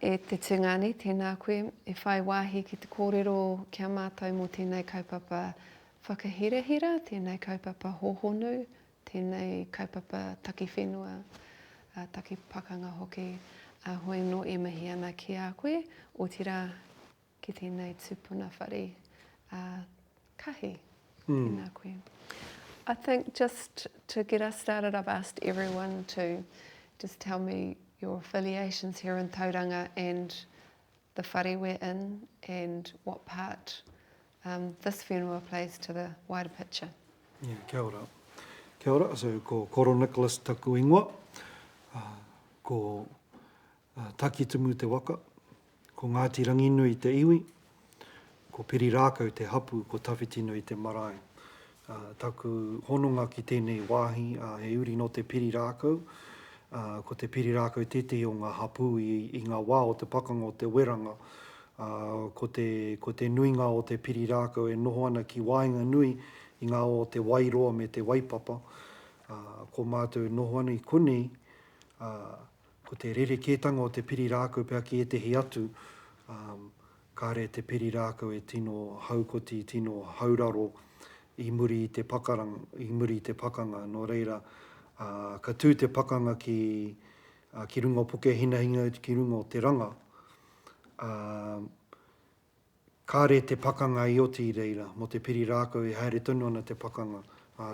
E te tungani, tēnā koe, e whai wāhi ki te kōrero kia mātou mō tēnei kaupapa whakahirahira, tēnei kaupapa hohonu, tēnei kaupapa taki whenua, taki pakanga hoki, hoi no e mihi ana ki a koe, o te rā ki tēnei tūpuna whare kahi, tēnā koe. I think just to get us started, I've asked everyone to just tell me your affiliations here in Tauranga and the whare we're in and what part this whenua plays to the wider picture. Yeah, kia ora. Kia ora, so ko Koro Nicholas taku ingoa, ko taki tumu te waka, ko Ngāti Ranginui te iwi, ko Piri Rākau te hapu, ko Tawhitino i te marae. Taku hononga ki tēnei wāhi, he uri no te Piri Rākau, ko te Piri Rākau tete o ngā hapu i ngā wā o te pakanga o te weranga. Ko te nuinga o te Piri Rākau e noho ana ki wāinga nui i ngā o te wairoa me te waipapa. Ko mātou noho ana i konei, ko te rerekētanga o te Piri Rākau pēr ki e tehi atu, kāre te Piri Rākau e tino haukoti, tino hauraro i muri i te pakanga, no reira, ka tū te pakanga ki runga o Pukehinahina, ki runga o Te Ranga. Kāre te pakanga i oti i reira, mo te Piri Rākau e haere tonu ana te pakanga,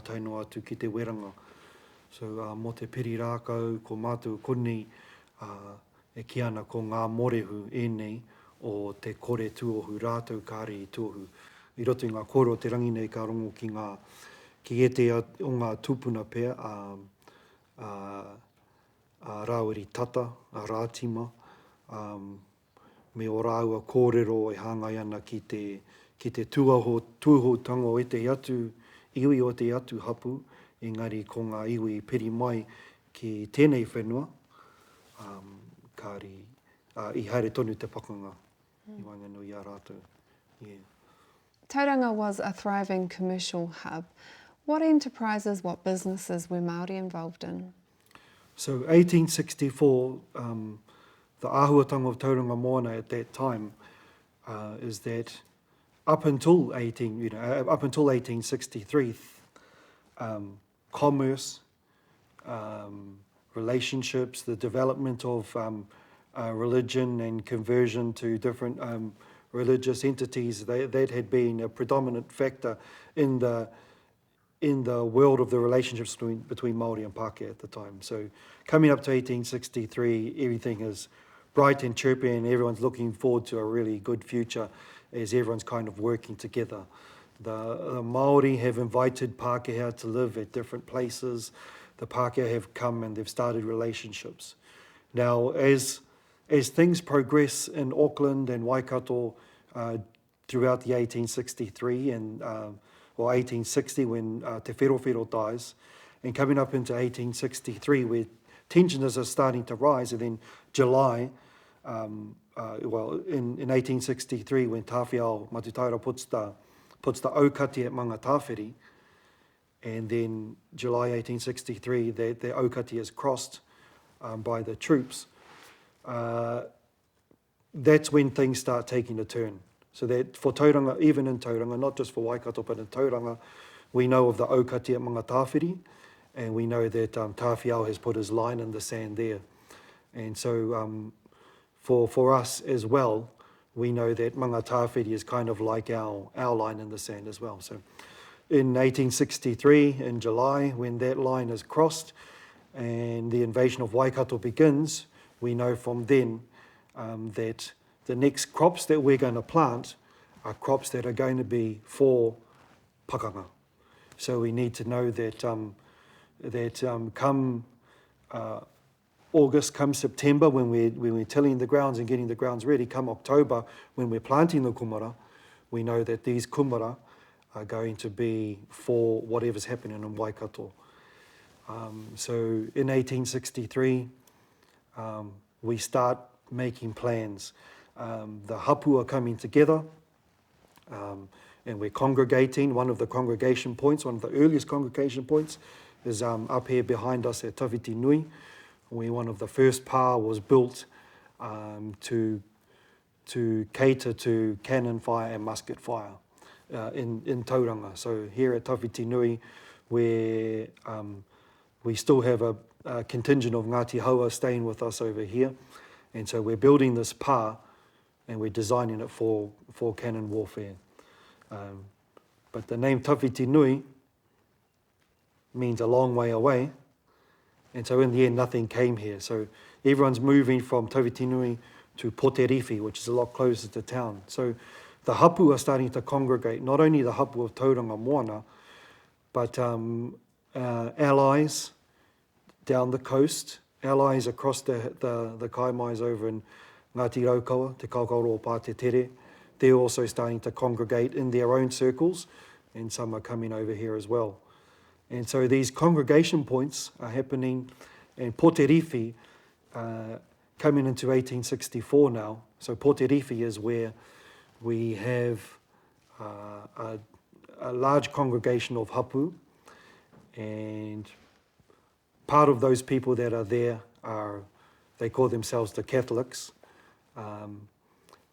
taino atu ki te weranga. So mo te Piri Rākau, ko mātou konei, e ki ana ko ngā morehu ēnei o te kore tuohu, rātou kāre i tuohu. I roto i ngā koro te rangi nei ka rongo ki e te o ngā tūpuna pēr, a Rāweri Tata, a Rātima, me o rāua kōrero e hāngai ana ki te tūhotanga o e te atu, iwi o te atu hapu, engari ko ngā iwi piri mai ki tēnei whenua, kāri i haere tonu te pakanga, i Wainganui a rātou. Yeah. Tauranga was a thriving commercial hub. What enterprises, what businesses were Māori involved in? So 1864, the āhuatanga of Tauranga Moana at that time is that up until 1863, commerce, relationships, the development of religion and conversion to different religious entities, that had been a predominant factor in the world of the relationships between Māori and Pakeha at the time. So coming up to 1863, everything is bright and chirpy and everyone's looking forward to a really good future as everyone's kind of working together. The Māori have invited Pakeha to live at different places. The Pakeha have come and they've started relationships. Now, as things progress in Auckland and Waikato throughout the 1863 and 1860 when Te Whero dies, and coming up into 1863 where tensions are starting to rise, and then July, in 1863 when Tāwhiao Matutaira puts the aukati at Mangatawhiri, and then July 1863 the aukati is crossed by the troops, that's when things start taking a turn. So that for Tauranga, even in Tauranga, not just for Waikato, but in Tauranga, we know of the aukati at Mangatawhiri, and we know that Tāwhiao has put his line in the sand there. And so for us as well, we know that Mangatawhiri is kind of like our line in the sand as well. So in 1863, in July, when that line is crossed and the invasion of Waikato begins, we know from then that the next crops that we're going to plant are crops that are going to be for pakanga. So we need to know that come August, come September, when we're tilling the grounds and getting the grounds ready, come October, when we're planting the kumara, we know that these kumara are going to be for whatever's happening in Waikato. So in 1863, we start making plans. The hapu are coming together, and we're congregating. One of the congregation points, one of the earliest congregation points, is up here behind us at Tawhiti Nui, where one of the first pā was built to cater to cannon fire and musket fire in Tauranga. So here at Tawhiti Nui, where we still have a contingent of Ngāti Haua staying with us over here, and so we're building this pa and we're designing it for cannon warfare. But the name Tawhiti Nui means a long way away, and so in the end nothing came here. So everyone's moving from Tawhiti Nui to Poteriwhi, which is a lot closer to town. So the hapu are starting to congregate, not only the hapu of Tauranga Moana, but allies down the coast, allies across the kaimais over in Ngāti Raukawa, Te Kaukaro o Pā Te Tere. They're also starting to congregate in their own circles, and some are coming over here as well. And so these congregation points are happening, and Poteriwhi coming into 1864 now. So Poteriwhi is where we have a large congregation of hapu, and part of those people that are there are, they call themselves the Catholics.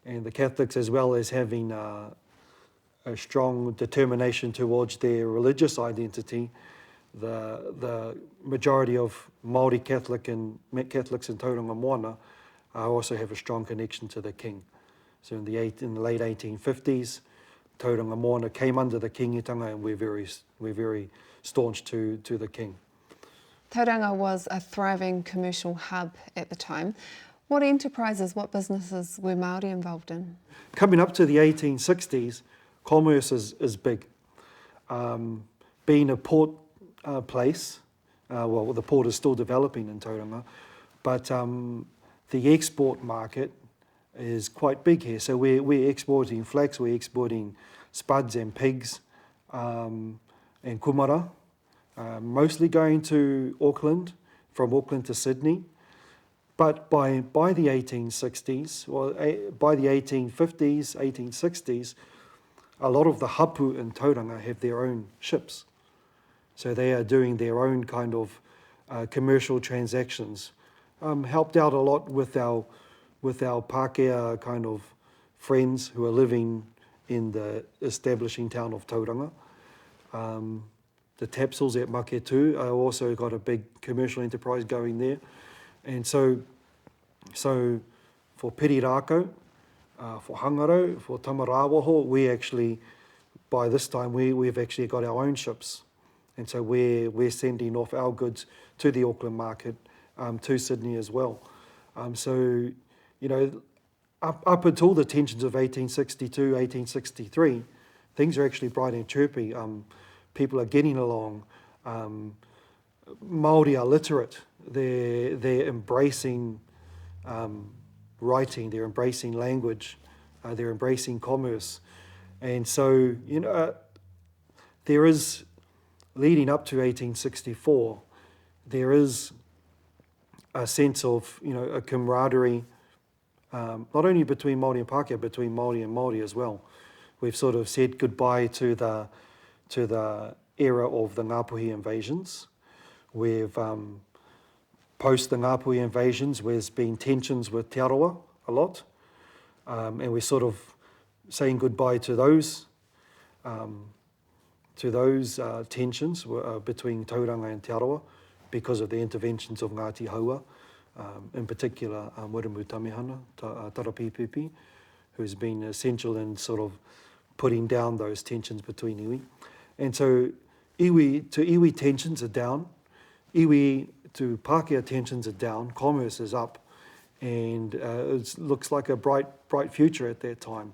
And the Catholics, as well as having a strong determination towards their religious identity, the majority of Māori Catholics in Tauranga Moana also have a strong connection to the king. So in the late 1850s, Tauranga Moana came under the kingitanga, and we're very staunch to the king. Tauranga was a thriving commercial hub at the time. What enterprises, what businesses were Māori involved in? Coming up to the 1860s, commerce is big. Being a port place, well, the port is still developing in Tauranga, but the export market is quite big here. So we're exporting flax, we're exporting spuds and pigs and kumara, mostly going to Auckland, from Auckland to Sydney. But by the 1860s, or by the 1850s, 1860s, a lot of the hapu in Tauranga have their own ships. So they are doing their own kind of commercial transactions. Helped out a lot with our Pakeha kind of friends who are living in the establishing town of Tauranga. The Tapsels at Maketu also got a big commercial enterprise going there. And so for Pirirako, for Hangaro, for Tamarawaho, we actually, by this time, we've actually got our own ships. And so we're sending off our goods to the Auckland market, to Sydney as well. So, you know, up until the tensions of 1862, 1863, things are actually bright and chirpy. People are getting along. Māori are literate. They're embracing writing, they're embracing language, they're embracing commerce. And so, you know, there is, leading up to 1864, there is a sense of, you know, a camaraderie, not only between Māori and Pakeha, between Māori and Māori as well. We've sort of said goodbye to the era of the Ngāpuhi invasions. We've post the Ngāpuhi invasions, there's been tensions with Te Arawa a lot, and we're sort of saying goodbye to those tensions between Tauranga and Te Arawa because of the interventions of Ngāti Haua, in particular Wiremu Tamihana, Tarapipipi, who's been essential in sort of putting down those tensions between iwi. And so iwi tensions are down, iwi to Pakeha tensions are down, commerce is up, and it looks like a bright future at that time,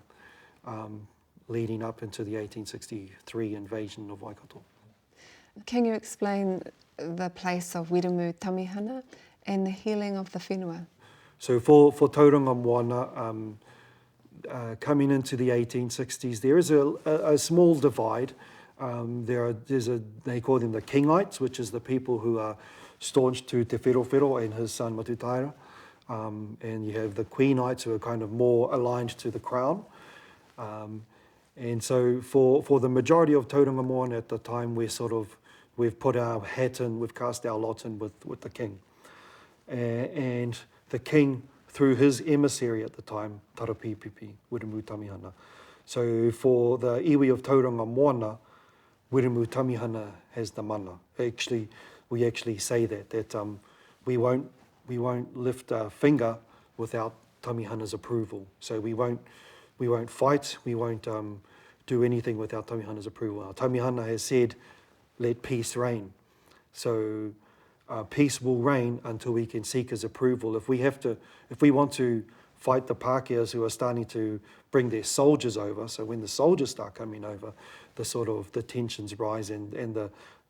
leading up into the 1863 invasion of Waikato. Can you explain the place of Wiremu Tamihana and the healing of the whenua? So for Tauranga Moana, coming into the 1860s, there is a small divide. They call them the Kingites, which is the people who are staunch to Te Whero and his son Matutaira. And you have the Queenites who are kind of more aligned to the Crown. And so for the majority of Tauranga Moana at the time, we've put our hat in, we've cast our lot in with the king. And the king through his emissary at the time, Tarapipipi, Wiremu Tamihana. So for the iwi of Tauranga Moana, Wiremu Tamihana has the mana. We actually say that we won't lift a finger without Tamihana's approval. So we won't fight, we won't do anything without Tamihana's approval. Tamihana has said, let peace reign. So peace will reign until we can seek his approval. If we want to fight the Pakehas who are starting to bring their soldiers over, so when the soldiers start coming over, the tensions rise and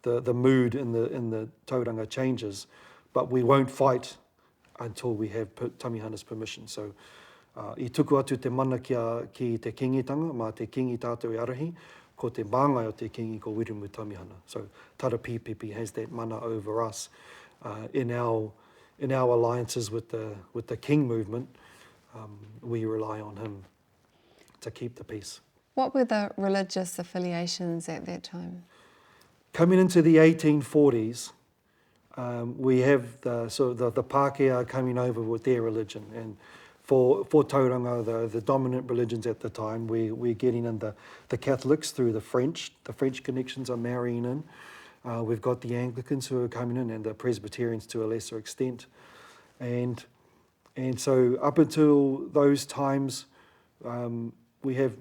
the mood in the tauranga changes. But we won't fight until we have Tamihana's permission. So I tuku atu te mana ki te kingitanga, ma te kingi tātou i arahi, ko te māngai o te kingi ko Wiremu Tamihana. So Tarapipipi has that mana over us. In our alliances with the King movement, we rely on him to keep the peace. What were the religious affiliations at that time? Coming into the 1840s, we have the Pakeha coming over with their religion, and for Tauranga, the dominant religions at the time, we're getting in the Catholics through the French. The French connections are marrying in. We've got the Anglicans who are coming in, and the Presbyterians to a lesser extent. And so up until those times, we have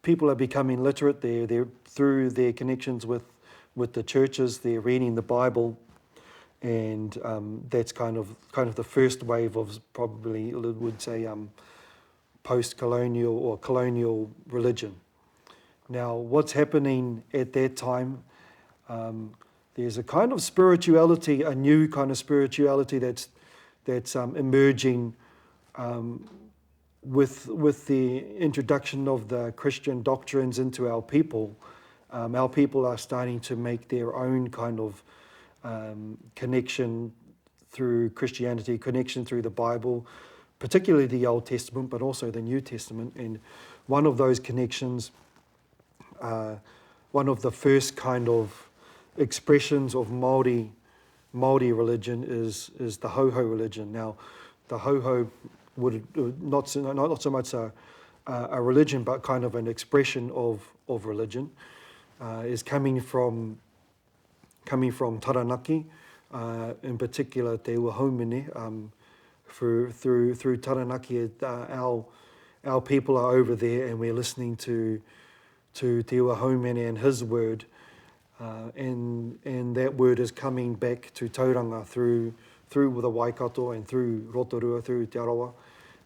people are becoming literate. They're through their connections with the churches. They're reading the Bible, and that's kind of the first wave of probably would say post-colonial or colonial religion. Now, what's happening at that time? There's a kind of spirituality, a new kind of spirituality that's emerging with the introduction of the Christian doctrines into our people. Our people are starting to make their own kind of connection through Christianity, connection through the Bible, particularly the Old Testament, but also the New Testament. And one of those connections, one of the first kind of expressions of Māori religion is the Ho-Ho religion. Now, the Ho-Ho would not so much a religion, but kind of an expression of religion, is coming from Taranaki, in particular Te Haumene. Through Taranaki, our people are over there, and we're listening to Te Haumene and his word, and that word is coming back to Tauranga through the Waikato and through Rotorua, through Te Arawa.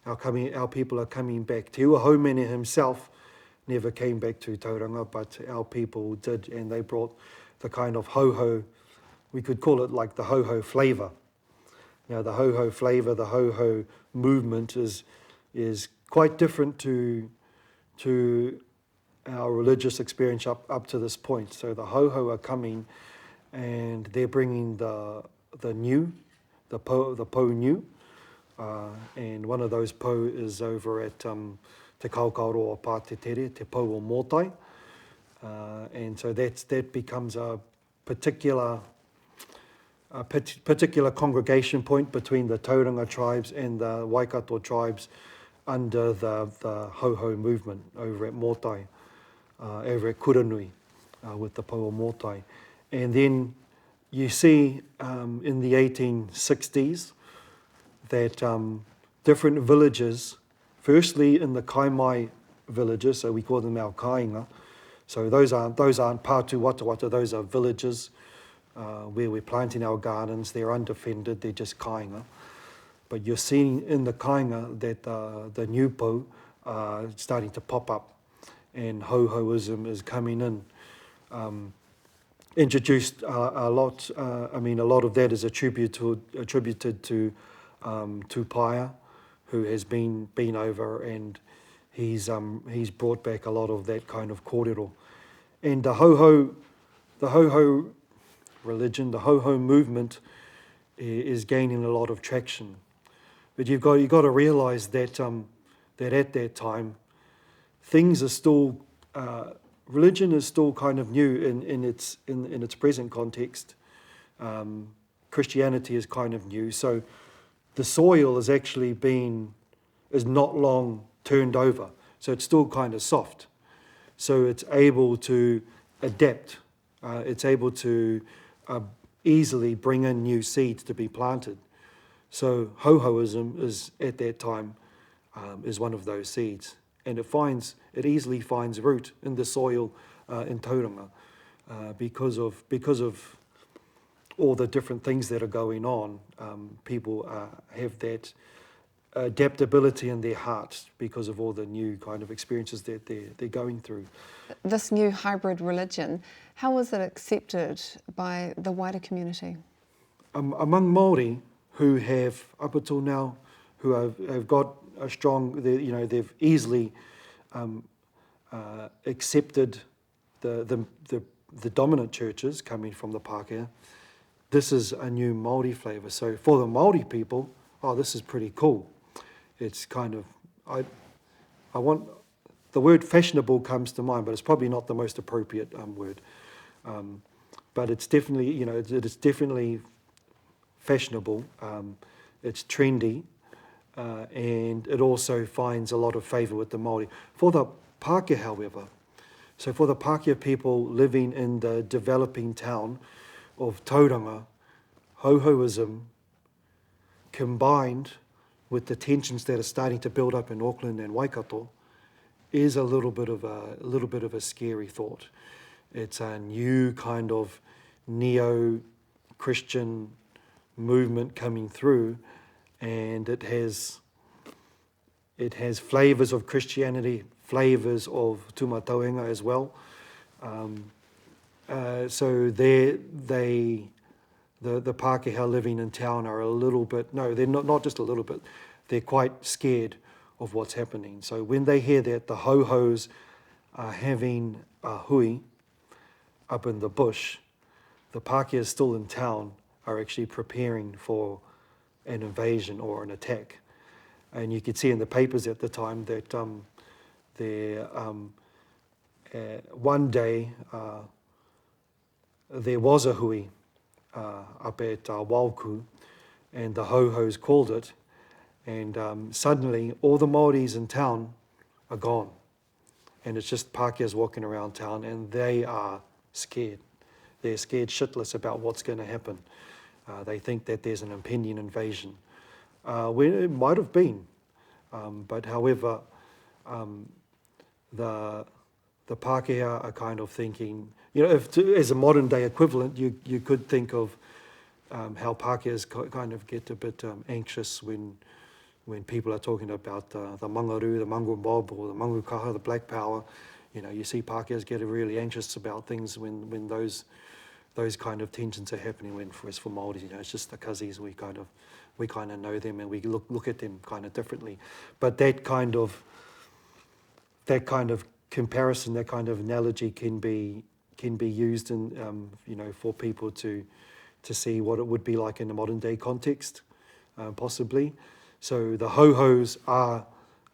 Our people are coming back. Te Haumene himself never came back to Tauranga, but our people did, and they brought the kind of ho-ho, we could call it like the ho-ho flavour. Now, the ho-ho flavour, the ho-ho movement is quite different to our religious experience up to this point. So the ho-ho are coming, and they're bringing the new, the po new, and one of those po is over at Te Kaukauroa Pā Te Tere, Te po o Motai, and so that becomes a particular congregation point between the Tauranga tribes and the Waikato tribes under the ho-ho movement over at Motai, over at Kuranui, with the po o Motai. And then you see in the 1860s that different villages, firstly in the Kaimai villages, so we call them our kāinga, so those aren't pātu wata, those are villages where we're planting our gardens. They're undefended, they're just kāinga. But you're seeing in the kāinga that the new po are starting to pop up, and ho-hoism is coming in. Introduced a lot of that is attributed to Tupaia, who has been over, and he's brought back a lot of that kind of kōrero. And the ho-ho religion, the ho-ho movement is gaining a lot of traction. But you've got to realise that at that time, things are still religion is still kind of new in its present context. Christianity is kind of new, so the soil is not long turned over, so it's still kind of soft. So it's able to adapt. It's able to easily bring in new seeds to be planted. So ho-hoism is at that time is one of those seeds, and it easily finds root in the soil in Tauranga because of all the different things that are going on. People have that adaptability in their hearts because of all the new kind of experiences that they're going through. This new hybrid religion, how was it accepted by the wider community? Among Māori who have, up until now, who have got a strong, they've easily accepted the dominant churches coming from the Pakeha. This is a new Māori flavour. So for the Māori people, this is pretty cool. It's kind of, the word fashionable comes to mind, but it's probably not the most appropriate word. But it's definitely, it's definitely fashionable. It's trendy, and it also finds a lot of favour with the Māori. For the Pakeha, however, so for the Pakeha people living in the developing town of Tauranga, ho-hoism combined with the tensions that are starting to build up in Auckland and Waikato is a little bit of a scary thought. It's a new kind of neo-Christian movement coming through, and it has flavours of Christianity, flavours of tūmataonga as well. So the Pakeha living in town are a little bit, no, they're not just a little bit, they're quite scared of what's happening. So when they hear that the ho-hos are having a hui up in the bush, the Pakehas still in town are actually preparing for an invasion or an attack. And you could see in the papers at the time that one day there was a hui up at Wauku, and the ho-hos called it, and suddenly all the Māoris in town are gone, and it's just Pakehas walking around town, and they are scared. They're scared shitless about what's going to happen. They think that there's an impending invasion. When it might have been, but however, the Pakeha are kind of thinking, as a modern day equivalent, you could think of how Pakehas kind of get a bit anxious when people are talking about the mangaru, the mangu mob, or the mangu kaha, the black power. You see Pakehas get really anxious about things when those kind of tensions are happening. When for Māoris, it's just the kazis, we kind of know them, and we look at them kind of differently. But that kind of comparison, that kind of analogy can be used in for people to see what it would be like in a modern day context, possibly. So the ho-hos are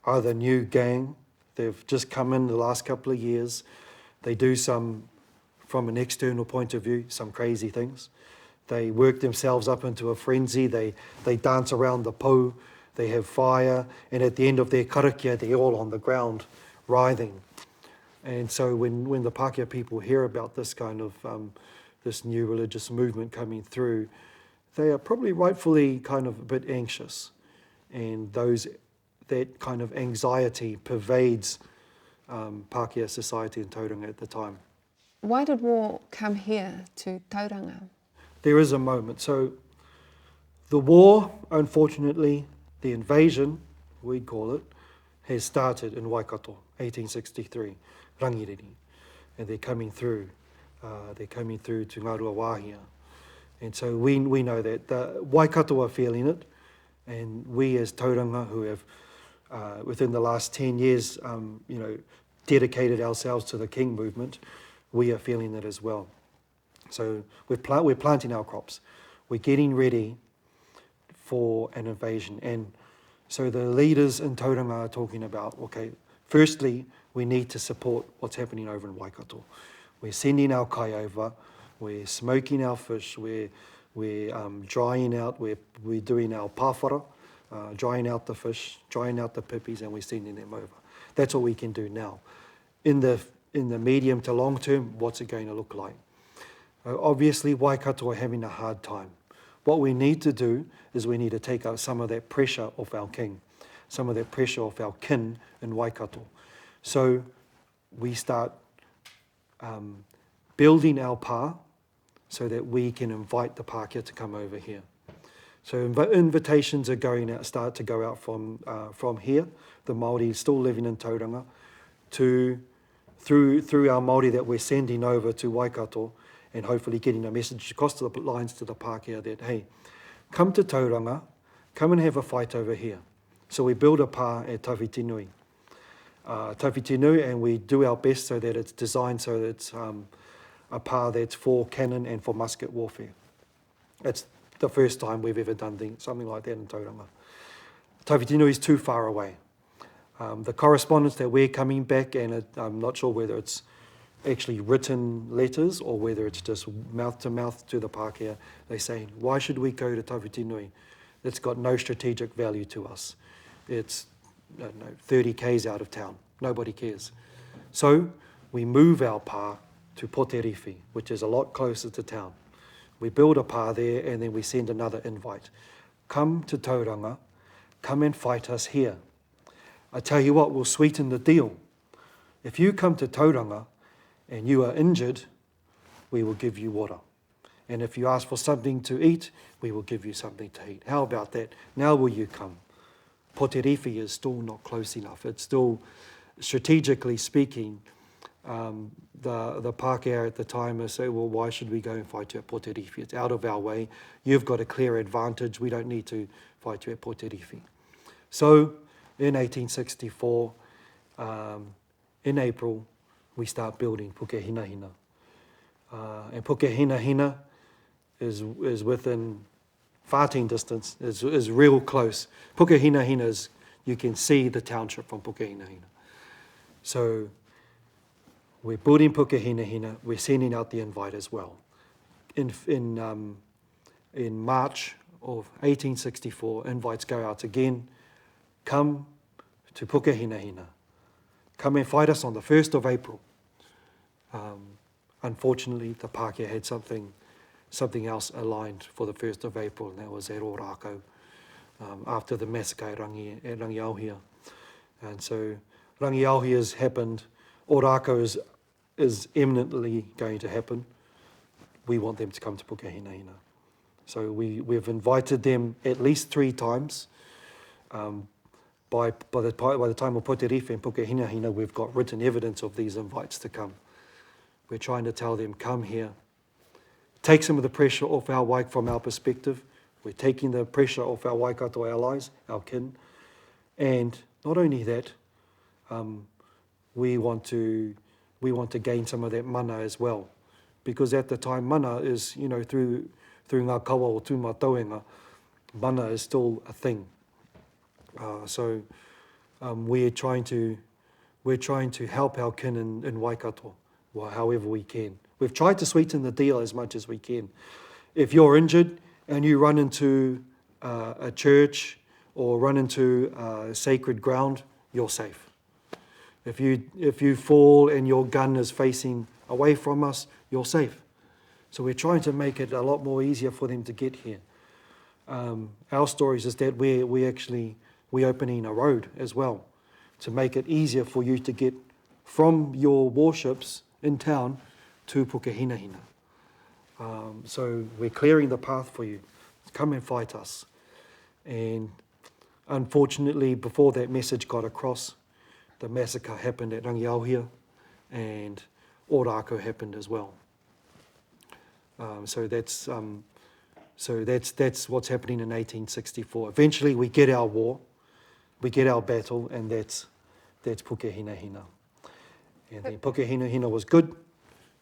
the new gang. They've just come in the last couple of years. They do some, from an external point of view, some crazy things. They work themselves up into a frenzy. They dance around the pou. They have fire, and at the end of their karakia, they're all on the ground, writhing. And so when the Pakeha people hear about this kind of this new religious movement coming through, they are probably rightfully kind of a bit anxious, and that kind of anxiety pervades Pakeha society in Tauranga at the time. Why did war come here to Tauranga? There is a moment. So the war, unfortunately, the invasion, we'd call it, has started in Waikato, 1863, Rangiriri, and they're coming through. They're coming through to Ngarua Wāhia. And so we know that the Waikato are feeling it, and we as Tauranga who have, within the last 10 years, dedicated ourselves to the King movement, we are feeling it as well. So we're planting our crops. We're getting ready for an invasion. And so the leaders in Tauranga are talking about, okay, firstly, we need to support what's happening over in Waikato. We're sending our kai over, we're smoking our fish, we're drying out, we're doing our pāwhara, drying out the fish, drying out the pippies, and we're sending them over. That's all we can do now. In the medium to long term, what's it going to look like? Obviously, Waikato are having a hard time. What we need to do is we need to take out some of that pressure off our king, some of that pressure off our kin in Waikato. So we start building our pā so that we can invite the Pakeha to come over here. So invitations are start to go out from here, the Māori still living in Tauranga, through our Māori that we're sending over to Waikato, and hopefully getting a message across the lines to the Pakeha that, hey, come to Tauranga, come and have a fight over here. So we build a pā at Tawhitinui. And we do our best so that it's designed so that it's a pā that's for cannon and for musket warfare. It's the first time we've ever done something like that in Tauranga. Tawhitinui is too far away. The correspondence that we're coming back, and I'm not sure whether it's actually written letters or whether it's just mouth to the Pakeha, they're saying, why should we go to Tawhitinui? It's got no strategic value to us. It's 30 k's out of town. Nobody cares. So we move our pā to Poteriwhi, which is a lot closer to town. We build a pā there, and then we send another invite. Come to Tauranga, come and fight us here. I tell you what, we'll sweeten the deal. If you come to Tauranga and you are injured, we will give you water. And if you ask for something to eat, we will give you something to eat. How about that? Now will you come? Poteriwhi is still not close enough. It's still, strategically speaking, the Pakeha at the time say, well, why should we go and fight you at Poteriwhi? It's out of our way. You've got a clear advantage. We don't need to fight you at Poteriwhi. So in 1864, in April, we start building Pukehinahina. And Pukehinahina is within farting distance, is real close. Pukehinahina is, you can see the township from Pukehinahina. So we're building Pukehinahina, we're sending out the invite as well. In March of 1864, invites go out again. Come to Pukehinahina. Come and fight us on the 1st of April. Unfortunately, the Pakeha had something else aligned for the 1st of April, and that was at Orako, after the massacre at Rangiauhia. And so Rangiauhia has happened, Orako is imminently going to happen. We want them to come to Pukehinahina. So we've invited them at least 3 times. By the time of Poteriwhi and Pukehinahina, we've got written evidence of these invites to come. We're trying to tell them, come here. Take some of the pressure off from our perspective. We're taking the pressure off our Waikato allies, our kin. And not only that, we want to gain some of that mana as well. Because at the time, mana is, through ngā kawa o tūmatoenga, mana is still a thing. So we're trying to help our kin in Waikato, however we can. We've tried to sweeten the deal as much as we can. If you're injured and you run into a church or run into sacred ground, you're safe. If you fall and your gun is facing away from us, you're safe. So we're trying to make it a lot more easier for them to get here. Our stories is that we're opening a road as well to make it easier for you to get from your warships in town to Pukehinahina. So we're clearing the path for you. Come and fight us. And unfortunately, before that message got across, the massacre happened at Rangiauhia and Orako happened as well. So that's what's happening in 1864. Eventually, we get our war, we get our battle, and that's Pukehinahina. And then Pukehinahina was good.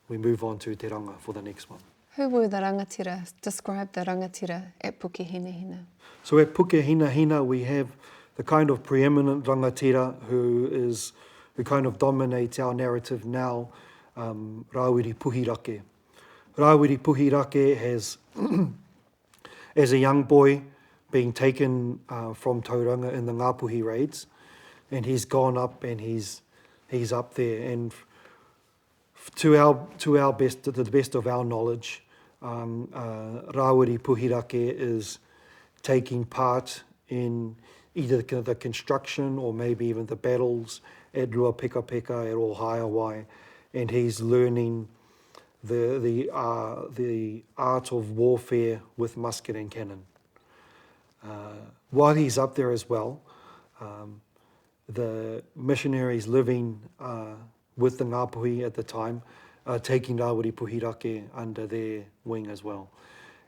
We move on to Te Ranga for the next one. Who were the rangatira? Describe the rangatira at Pukehinahina. So at Pukehinahina, we have the kind of preeminent rangatira who kind of dominates our narrative now, Rawiri Puhirake. Rawiri Puhirake has, as a young boy, being taken from Tauranga in the Ngāpuhi raids, and he's gone up and he's up there. And to the best of our knowledge, Rawiri Puhirake is taking part in either the construction or maybe even the battles at Ruapekapeka, at Ohaiawai, and he's learning the art of warfare with musket and cannon. While he's up there as well, the missionaries living with the Ngāpuhi at the time are taking Rawiri Puhirake under their wing as well.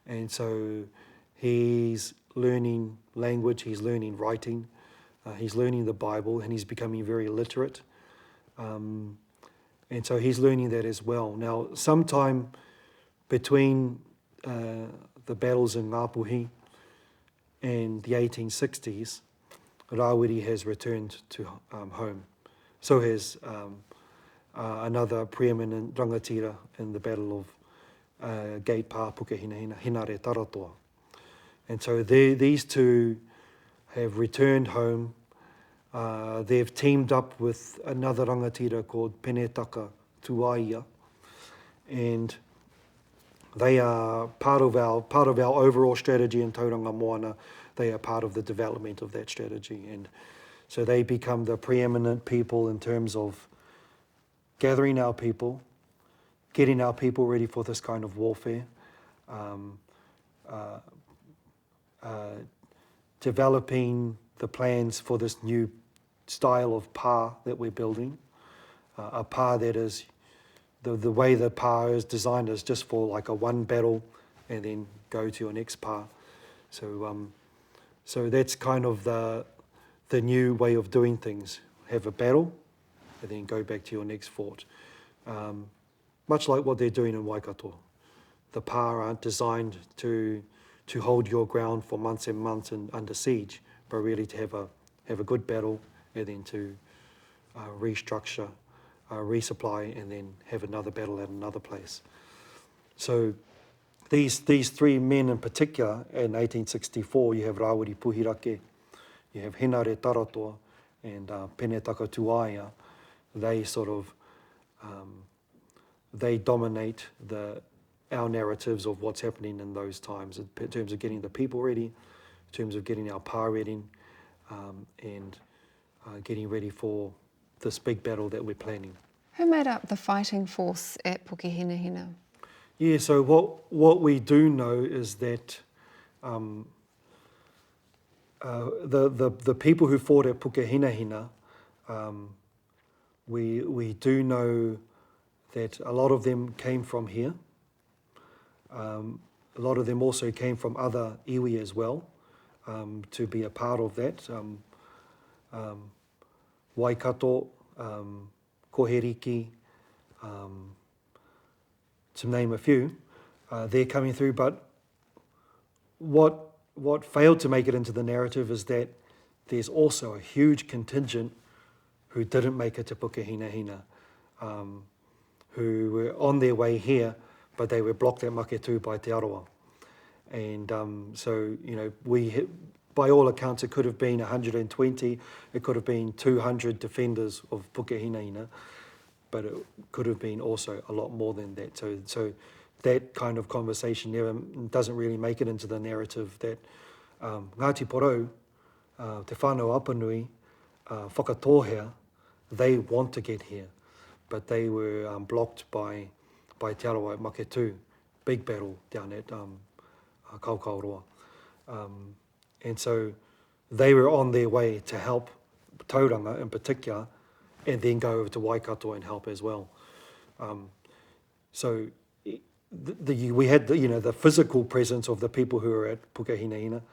And so he's learning language, he's learning writing, he's learning the Bible, and he's becoming very literate. And so he's learning that as well. Now, sometime between the battles in Ngāpuhi and the 1860s, Rawiri has returned to home. So has another preeminent rangatira in the Battle of Gate Pa Pukehinahina, Hinare Taratoa. And so these two have returned home. They've teamed up with another rangatira called Penetaka Tuaia, and they are part of our overall strategy in Tauranga Moana. They are part of the development of that strategy, and so they become the preeminent people in terms of gathering our people, getting our people ready for this kind of warfare, developing the plans for this new style of pa that we're building, a pa that is, the way the pa is designed is just for like a one battle and then go to your next pa. So that's kind of the new way of doing things. Have a battle and then go back to your next fort. Much like what they're doing in Waikato. The pa aren't designed to hold your ground for months and months and under siege, but really to have a good battle and then to restructure, resupply, and then have another battle at another place. So these three men in particular, in 1864, you have Rawiri Puhirake, you have Hinare Taratoa, and Penetaka Tuaia. They sort of, they dominate our narratives of what's happening in those times in terms of getting the people ready, in terms of getting our pa ready, and getting ready for this big battle that we're planning. Who made up the fighting force at Pukehinahina? Yeah, so what we do know is that the people who fought at Pukehinahina, we do know that a lot of them came from here. A lot of them also came from other iwi as well, to be a part of that. Waikato, Koheriki, to name a few, they're coming through. But what failed to make it into the narrative is that there's also a huge contingent who didn't make it to Pukehinahina, who were on their way here, but they were blocked at Maketu by Te Arawa. And so, you know, by all accounts, it could have been 120, it could have been 200 defenders of Pukehinahina, but it could have been also a lot more than that. So that kind of conversation doesn't really make it into the narrative that Ngāti Porou, Te Whānau Apanui, Whakatohea, they want to get here, but they were blocked by Te Arawa at Maketu, big battle down at Kaukauroa. And so they were on their way to help Tauranga in particular, and then go over to Waikato and help as well. So we had the physical presence of the people who were at Pukehinahina,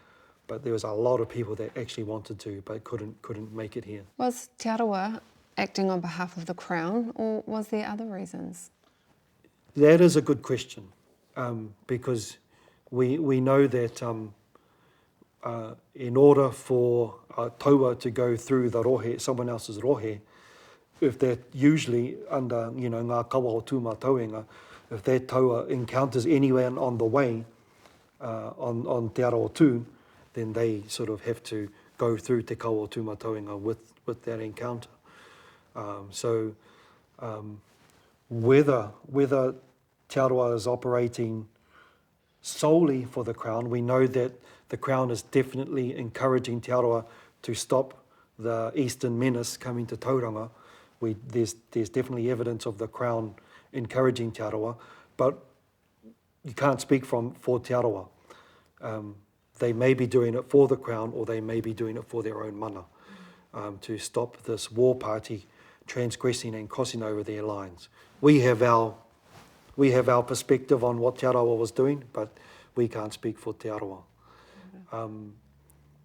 but there was a lot of people that actually wanted to but couldn't make it here. Was Te Arawa acting on behalf of the Crown, or was there other reasons? That is a good question, because we know that in order for a taua to go through the rohe, someone else's rohe, if they're usually under, ngā kawa o tūmā tauenga, if that taua encounters anyone on the way, on Te Arawa tū, then they sort of have to go through te kaua o tūmataunga with that encounter. Whether Te Arawa is operating solely for the Crown, we know that the Crown is definitely encouraging Te Arawa to stop the Eastern menace coming to Tauranga. There's definitely evidence of the Crown encouraging Te Arawa, but you can't speak for Te Arawa. They may be doing it for the Crown, or they may be doing it for their own mana, to stop this war party transgressing and crossing over their lines. We have our perspective on what Te Arawa was doing, but we can't speak for Te Arawa.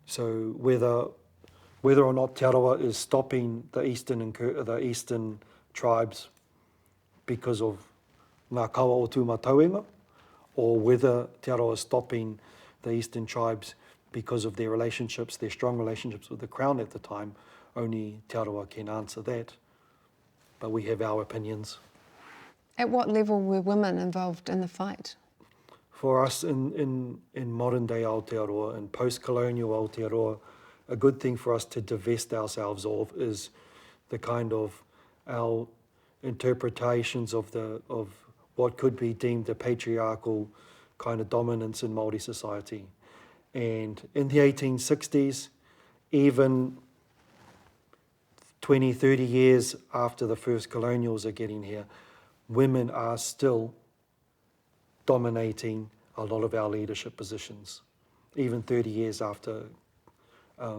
So whether or not Te Arawa is stopping the eastern tribes because of ngā kaua o tūmataunga, or whether Te Arawa is stopping the eastern tribes because of their relationships, their strong relationships with the Crown at the time, only Te Arawa can answer that. But we have our opinions. At what level were women involved in the fight? For us in modern day Aotearoa and post-colonial Aotearoa, a good thing for us to divest ourselves of is the kind of our interpretations of what could be deemed a patriarchal kind of dominance in Māori society. And in the 1860s, even 20, 30 years after the first colonials are getting here, women are still dominating a lot of our leadership positions, even 30 years after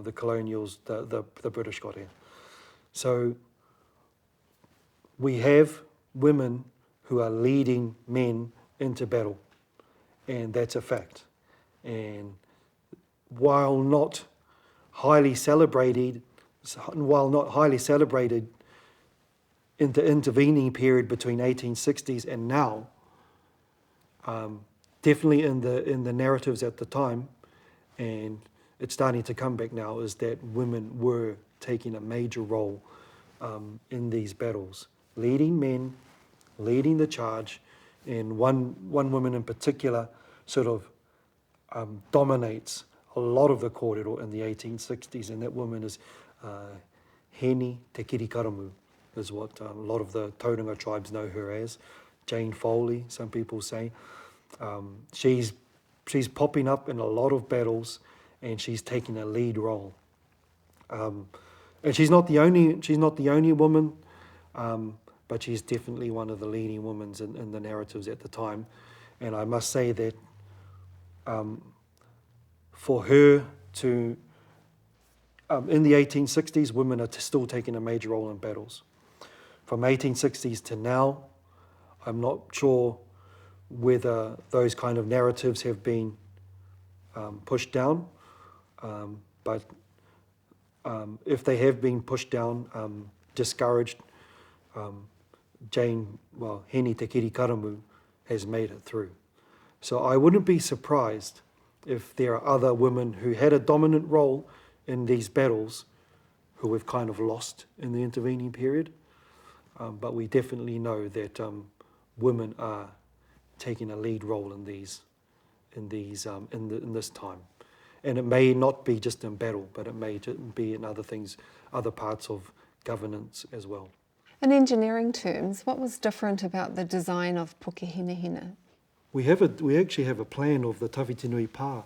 the colonials, the British got here. So we have women who are leading men into battle, and that's a fact. And while not highly celebrated in the intervening period between 1860s and now, definitely in the narratives at the time, and it's starting to come back now, is that women were taking a major role in these battles, leading men, leading the charge, and one woman in particular sort of dominates a lot of the kōrero in the 1860s, and that woman is Heni Te Kirikaramu, is what a lot of the Tauranga tribes know her as. Jane Foley, some people say. She's popping up in a lot of battles, and she's taking a lead role. And she's not the only woman, but she's definitely one of the leading women in the narratives at the time. And I must say that for her to, in the 1860s, women are still taking a major role in battles. From 1860s to now, I'm not sure whether those kind of narratives have been pushed down, but if they have been pushed down, discouraged, Heni Te Kirikaramu has made it through. So I wouldn't be surprised if there are other women who had a dominant role in these battles who we've kind of lost in the intervening period. But we definitely know that women are taking a lead role in this time. And it may not be just in battle, but it may be in other things, other parts of governance as well. In engineering terms, what was different about the design of Pukehinahina? We actually have a plan of the Tawhitinui Pā.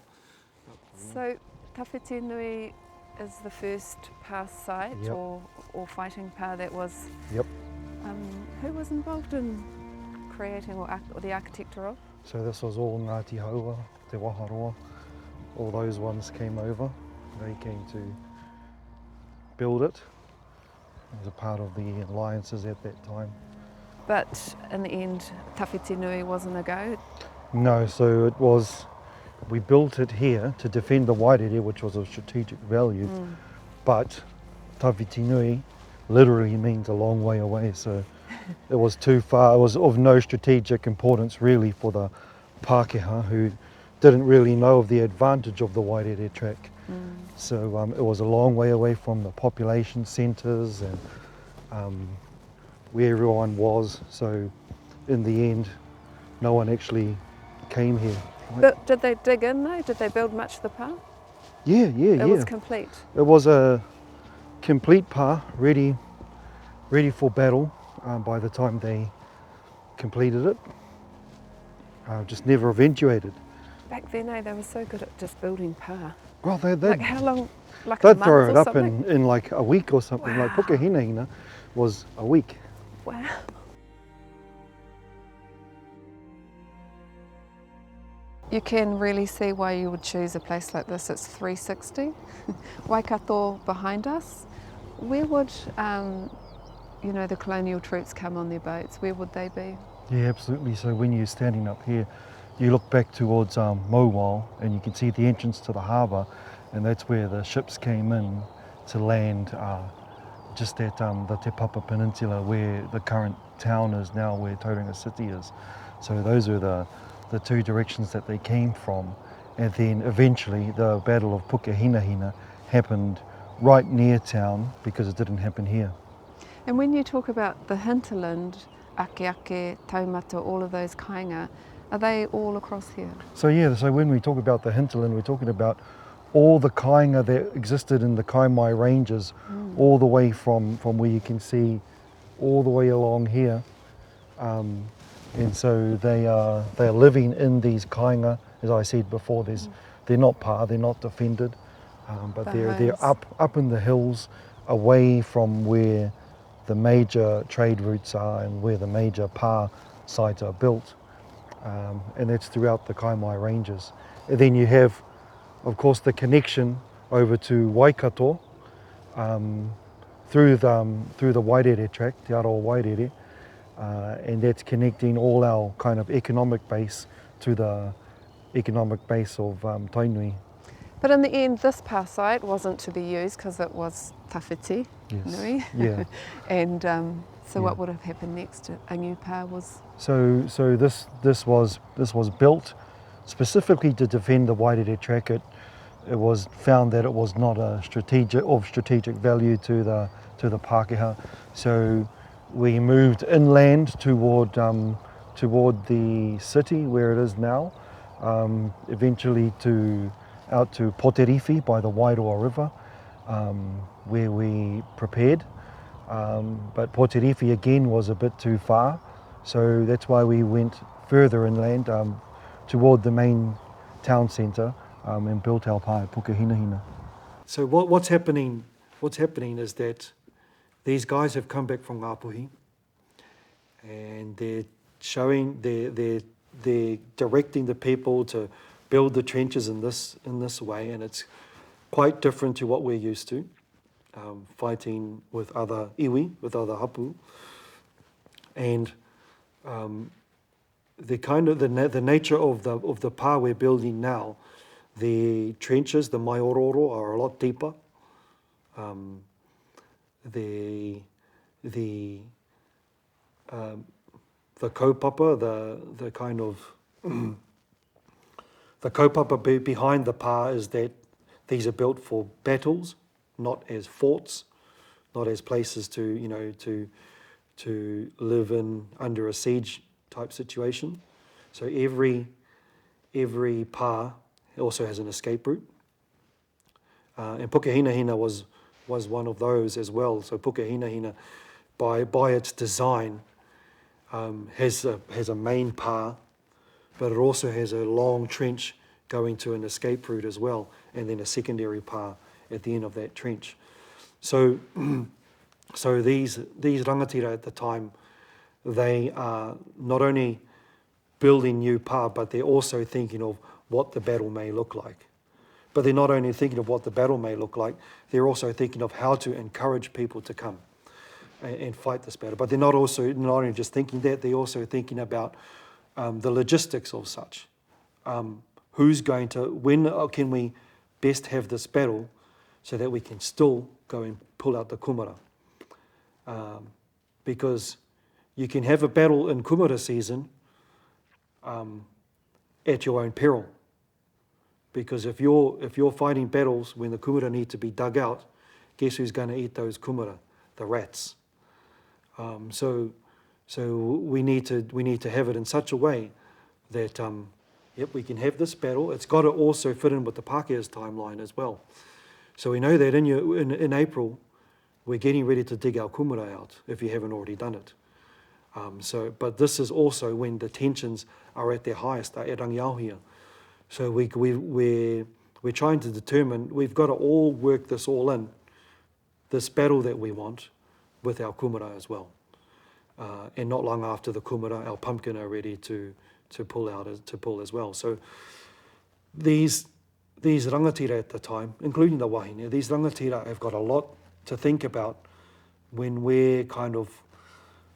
So Tawhitinui is the first pā site, Yep. or fighting pā that was. Yep. Who was involved in creating or the architecture of? So this was all Ngāti Haua, Te Waharoa, all those ones came over. They came to build it as a part of the alliances at that time. But in the end, Tawhitinui wasn't a go? No, so we built it here to defend the Wairere, which was of strategic value, but Tawhitinui literally means a long way away, so it was too far. It was of no strategic importance really for the Pakeha, who didn't really know of the advantage of the Wairere track. So it was a long way away from the population centres and where everyone was, so in the end no one actually came here. But did they dig in though? Did they build much of the pā? It was complete. It was a complete pa, ready for battle by the time they completed it. Just never eventuated. Back then, they were so good at just building pa. Well, Like how long? Like a they'd month throw it or up something? in like a week or something. Like Wow. Pukehinahina was a week. Wow. You can really see why you would choose a place like this. It's 360. Waikato behind us. Where would, you know, the colonial troops come on their boats? Where would they be? Yeah, absolutely. So when you're standing up here, you look back towards Mowal and you can see the entrance to the harbour, and that's where the ships came in to land just at the Te Papa Peninsula, where the current town is now, where Tauranga City is. So those are the two directions that they came from. And then eventually the Battle of Pukehinahina happened right near town because it didn't happen here. And when you talk about the hinterland, ake ake, taumata, all of those kāinga, are they all across here? So yeah, so when we talk about the hinterland, we're talking about all the kāinga that existed in the Kaimai ranges, all the way from where you can see all the way along here. And so they are living in these kāinga, as I said before. They're not pa, they're not defended, but they're up in the hills, away from where the major trade routes are and where the major pa sites are built. And that's throughout the Kaimai ranges. And then you have, of course, the connection over to Waikato through the Wairere tract, Te Arawa Wairere, and that's connecting all our kind of economic base to the economic base of Tainui. But in the end, this pa site wasn't to be used because it was tawhiti, Yes. nui. Yeah. And so Yeah. what would have happened next? A new pa was... So this was built specifically to defend the Wairere track. It was found that it was not of strategic value to the Pakeha. So we moved inland toward the city where it is now, eventually out to Poterifi by the Wairoa River, where we prepared. But Poterifi again was a bit too far, so that's why we went further inland toward the main town centre and built our pa at Pukehinahina. So what's happening is that these guys have come back from Ngāpuhi, and they're directing the people to build the trenches in this way, and it's quite different to what we're used to, fighting with other iwi, with other hapu, and the nature of the pa we're building now. The trenches, the maiororo, are a lot deeper. The kaupapa, the kind of the kaupapa behind the pa is that these are built for battles, not as forts, not as places to live in under a siege type situation. So every pa also has an escape route, and Pukehinahina was one of those as well. So Pukehinahina, by its design, has a main pa, but it also has a long trench going to an escape route as well, and then a secondary pa at the end of that trench. So these rangatira at the time, they are not only building new pa, but they're also thinking of what the battle may look like. But they're not only thinking of what the battle may look like, they're also thinking of how to encourage people to come and fight this battle. But they're not only just thinking that, they're also thinking about the logistics of such. When can we best have this battle so that we can still go and pull out the kumara? Because you can have a battle in kumara season at your own peril. Because if you're fighting battles when the kumara need to be dug out, guess who's going to eat those kumara? The rats. So we need to have it in such a way that yep, we can have this battle. It's got to also fit in with the Pakeha's timeline as well. So we know that in April, we're getting ready to dig our kumara out, if you haven't already done it. But this is also when the tensions are at their highest, at Rangiauhia. So we're trying to determine, we've got to all work this all in, this battle that we want, with our kumara as well. And not long after the kumara, our pumpkin are ready to pull as well. So these rangatira at the time, including the wahine, these rangatira have got a lot to think about when we're kind of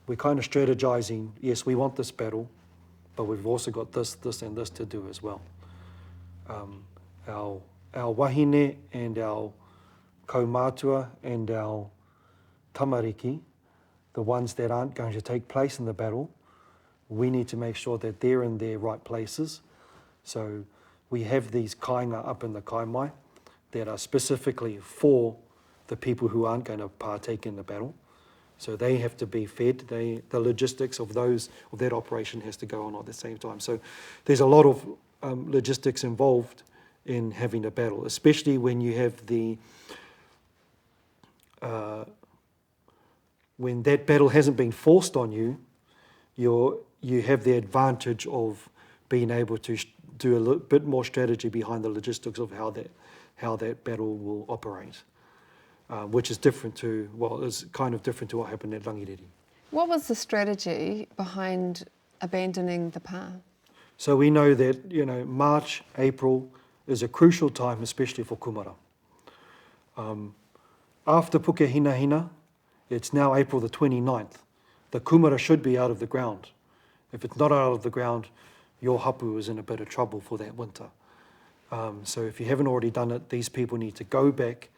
strategizing. Yes, we want this battle, but we've also got this, and this to do as well. Our wahine and our kaumātua and our tamariki, the ones that aren't going to take place in the battle, we need to make sure that they're in their right places. So we have these kāinga up in the kaimai that are specifically for the people who aren't going to partake in the battle. So they have to be fed. The logistics of that operation has to go on at the same time. So there's a lot of logistics involved in having a battle, especially when you have when that battle hasn't been forced on you. You have the advantage of being able to do a little bit more strategy behind the logistics of how that battle will operate, which is different to, is kind of different to what happened at Rangiriri. What was the strategy behind abandoning the pā? So we know that March, April is a crucial time, especially for kumara. After Pukehinahina, it's now April the 29th. The kumara should be out of the ground. If it's not out of the ground, your hapu is in a bit of trouble for that winter. So if you haven't already done it, these people need to go back.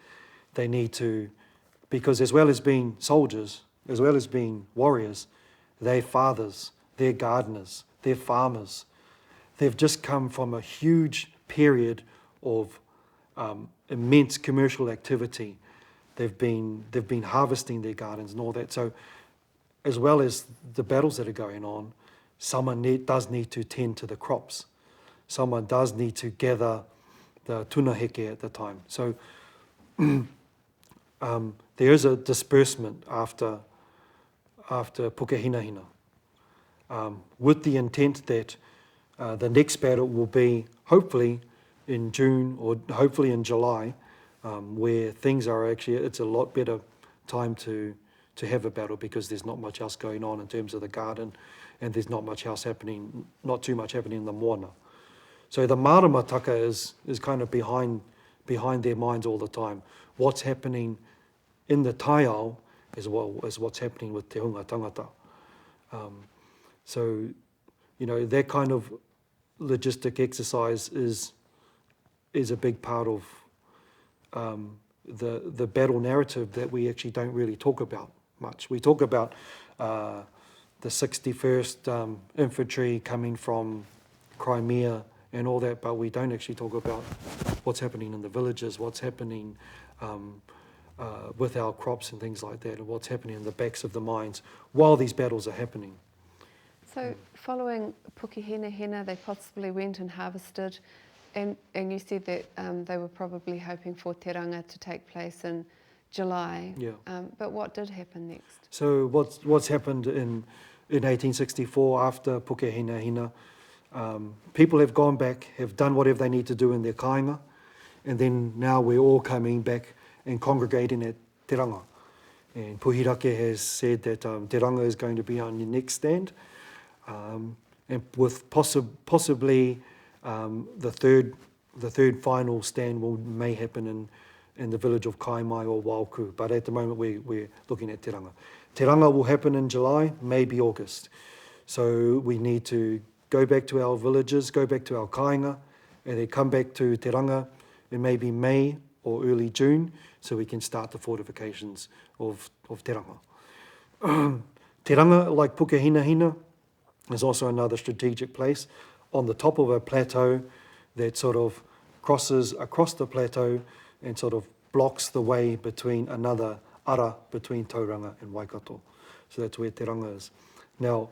They need to, because as well as being soldiers, as well as being warriors, they're fathers, they're gardeners, they're farmers. They've just come from a huge period of immense commercial activity. They've been harvesting their gardens and all that. So as well as the battles that are going on, someone does need to tend to the crops. Someone does need to gather the tuna heke at the time. So there is a disbursement after Pukehinahina, with the intent that the next battle will be hopefully in June or hopefully in July, where things are actually, it's a lot better time to have a battle because there's not much else going on in terms of the garden, and there's not too much happening in the moana. So the maramataka is kind of behind their minds all the time. What's happening in the taiao as well as what's happening with te hunga tangata. So, that kind of logistic exercise is a big part of the battle narrative that we actually don't really talk about much. We talk about the 61st Infantry coming from Crimea and all that, but we don't actually talk about what's happening in the villages, what's happening with our crops and things like that, and what's happening in the backs of the mines while these battles are happening. So following Pukehinahina, they possibly went and harvested, and you said that they were probably hoping for Te Ranga to take place in July. Yeah. But what did happen next? So what's happened in 1864 after Pukehinahina, people have gone back, have done whatever they need to do in their kāinga, and then now we're all coming back and congregating at Te Ranga. And Puhirake has said that Te Ranga is going to be on your next stand, and with possibly the third final stand may happen in the village of Kaimai or Wauku, but at the moment we're looking at Te Ranga. Te Ranga will happen in July, maybe August. So we need to go back to our villages, go back to our kāinga, and then come back to Te Ranga in maybe May or early June, so we can start the fortifications of Te Ranga. Te Ranga, like Pukehinahina, is also another strategic place on the top of a plateau that sort of crosses across the plateau and sort of blocks the way between another ara between Tauranga and Waikato. So that's where Te Ranga is. Now,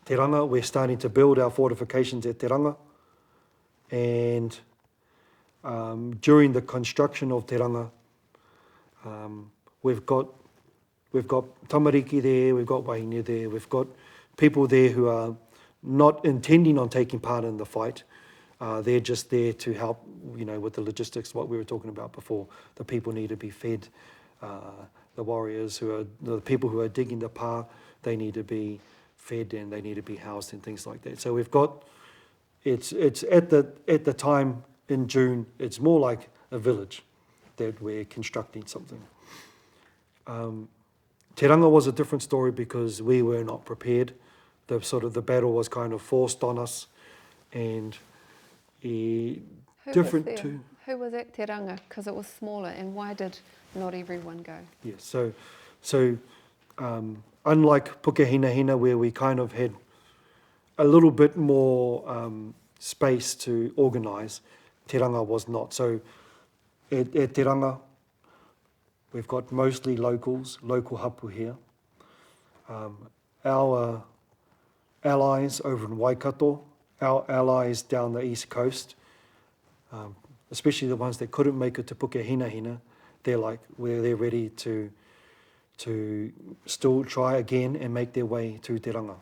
Te Ranga, we're starting to build our fortifications at Te Ranga. And during the construction of Te Ranga, we've got tamariki there, we've got wahine there, we've got people there who are not intending on taking part in the fight. They're just there to help, with the logistics, what we were talking about before. The people need to be fed. The warriors the people who are digging the pa, they need to be fed and they need to be housed and things like that. So we've got, it's at the time in June, it's more like a village that we're constructing something. Te Ranga was a different story because we were not prepared. The battle was kind of forced on us, and different to... Who was at Te Ranga? Because it was smaller, and why did not everyone go? Yes, so unlike Pukehinahina, where we kind of had a little bit more space to organise, Te Ranga was not. So at Te Ranga, we've got mostly local hapu here. Our allies over in Waikato, our allies down the east coast, especially the ones that couldn't make it to Pukehinahina, they're ready to still try again and make their way to Te Ranga.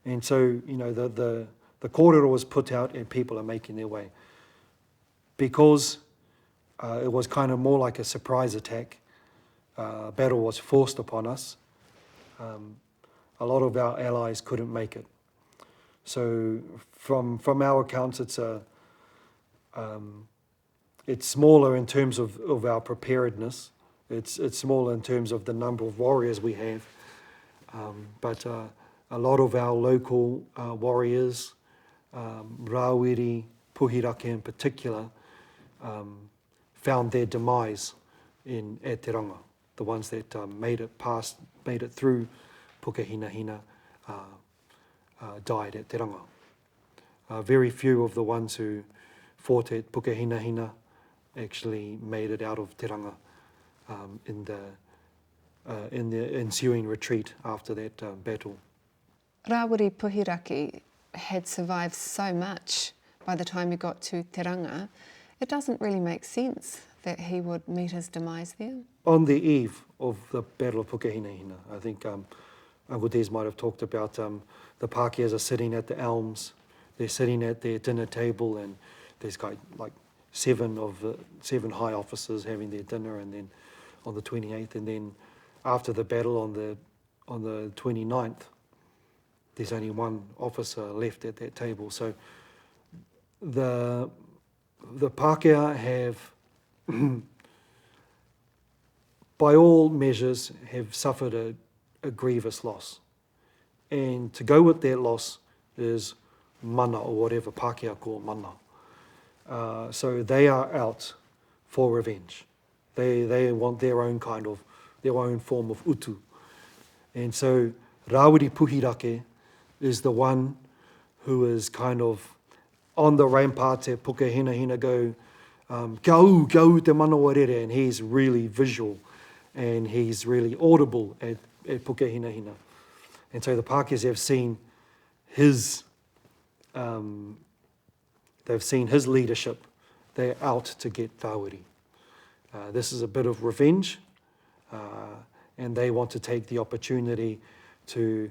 And so, the kōrero was put out and people are making their way. Because it was kind of more like a surprise attack, battle was forced upon us, a lot of our allies couldn't make it. So from our accounts, it's smaller in terms of our preparedness. It's smaller in terms of the number of warriors we have. But a lot of our local warriors, Rawiri, Puhirake in particular, found their demise at Te Ranga. The ones that made it through Pukehinahina died at Te Ranga. Very few of the ones who fought at Pukehinahina actually made it out of Te Ranga in the ensuing retreat after that battle. Rawiri Puhirake had survived so much by the time he got to Te Ranga. It doesn't really make sense that he would meet his demise there. On the eve of the Battle of Pukehinahina, I think Uncle Des might have talked about the Pakehas are sitting at the elms, they're sitting at their dinner table, and there's like seven high officers having their dinner, and then on the 28th, and then after the battle on the 29th, there's only one officer left at that table. So the Pakeha have, by all measures, have suffered a grievous loss. And to go with that loss is mana, or whatever Pakeha call mana. So they are out for revenge. They want their own form of utu. And so Rawiri Puhirake is the one who is kind of on the ramparts at Pukehinahina go, gau te mana warere, and he's really visual and he's really audible at Pukehinahina. And so the Pakehas have seen his leadership. They're out to get Rawiri. This is a bit of revenge, and they want to take the opportunity to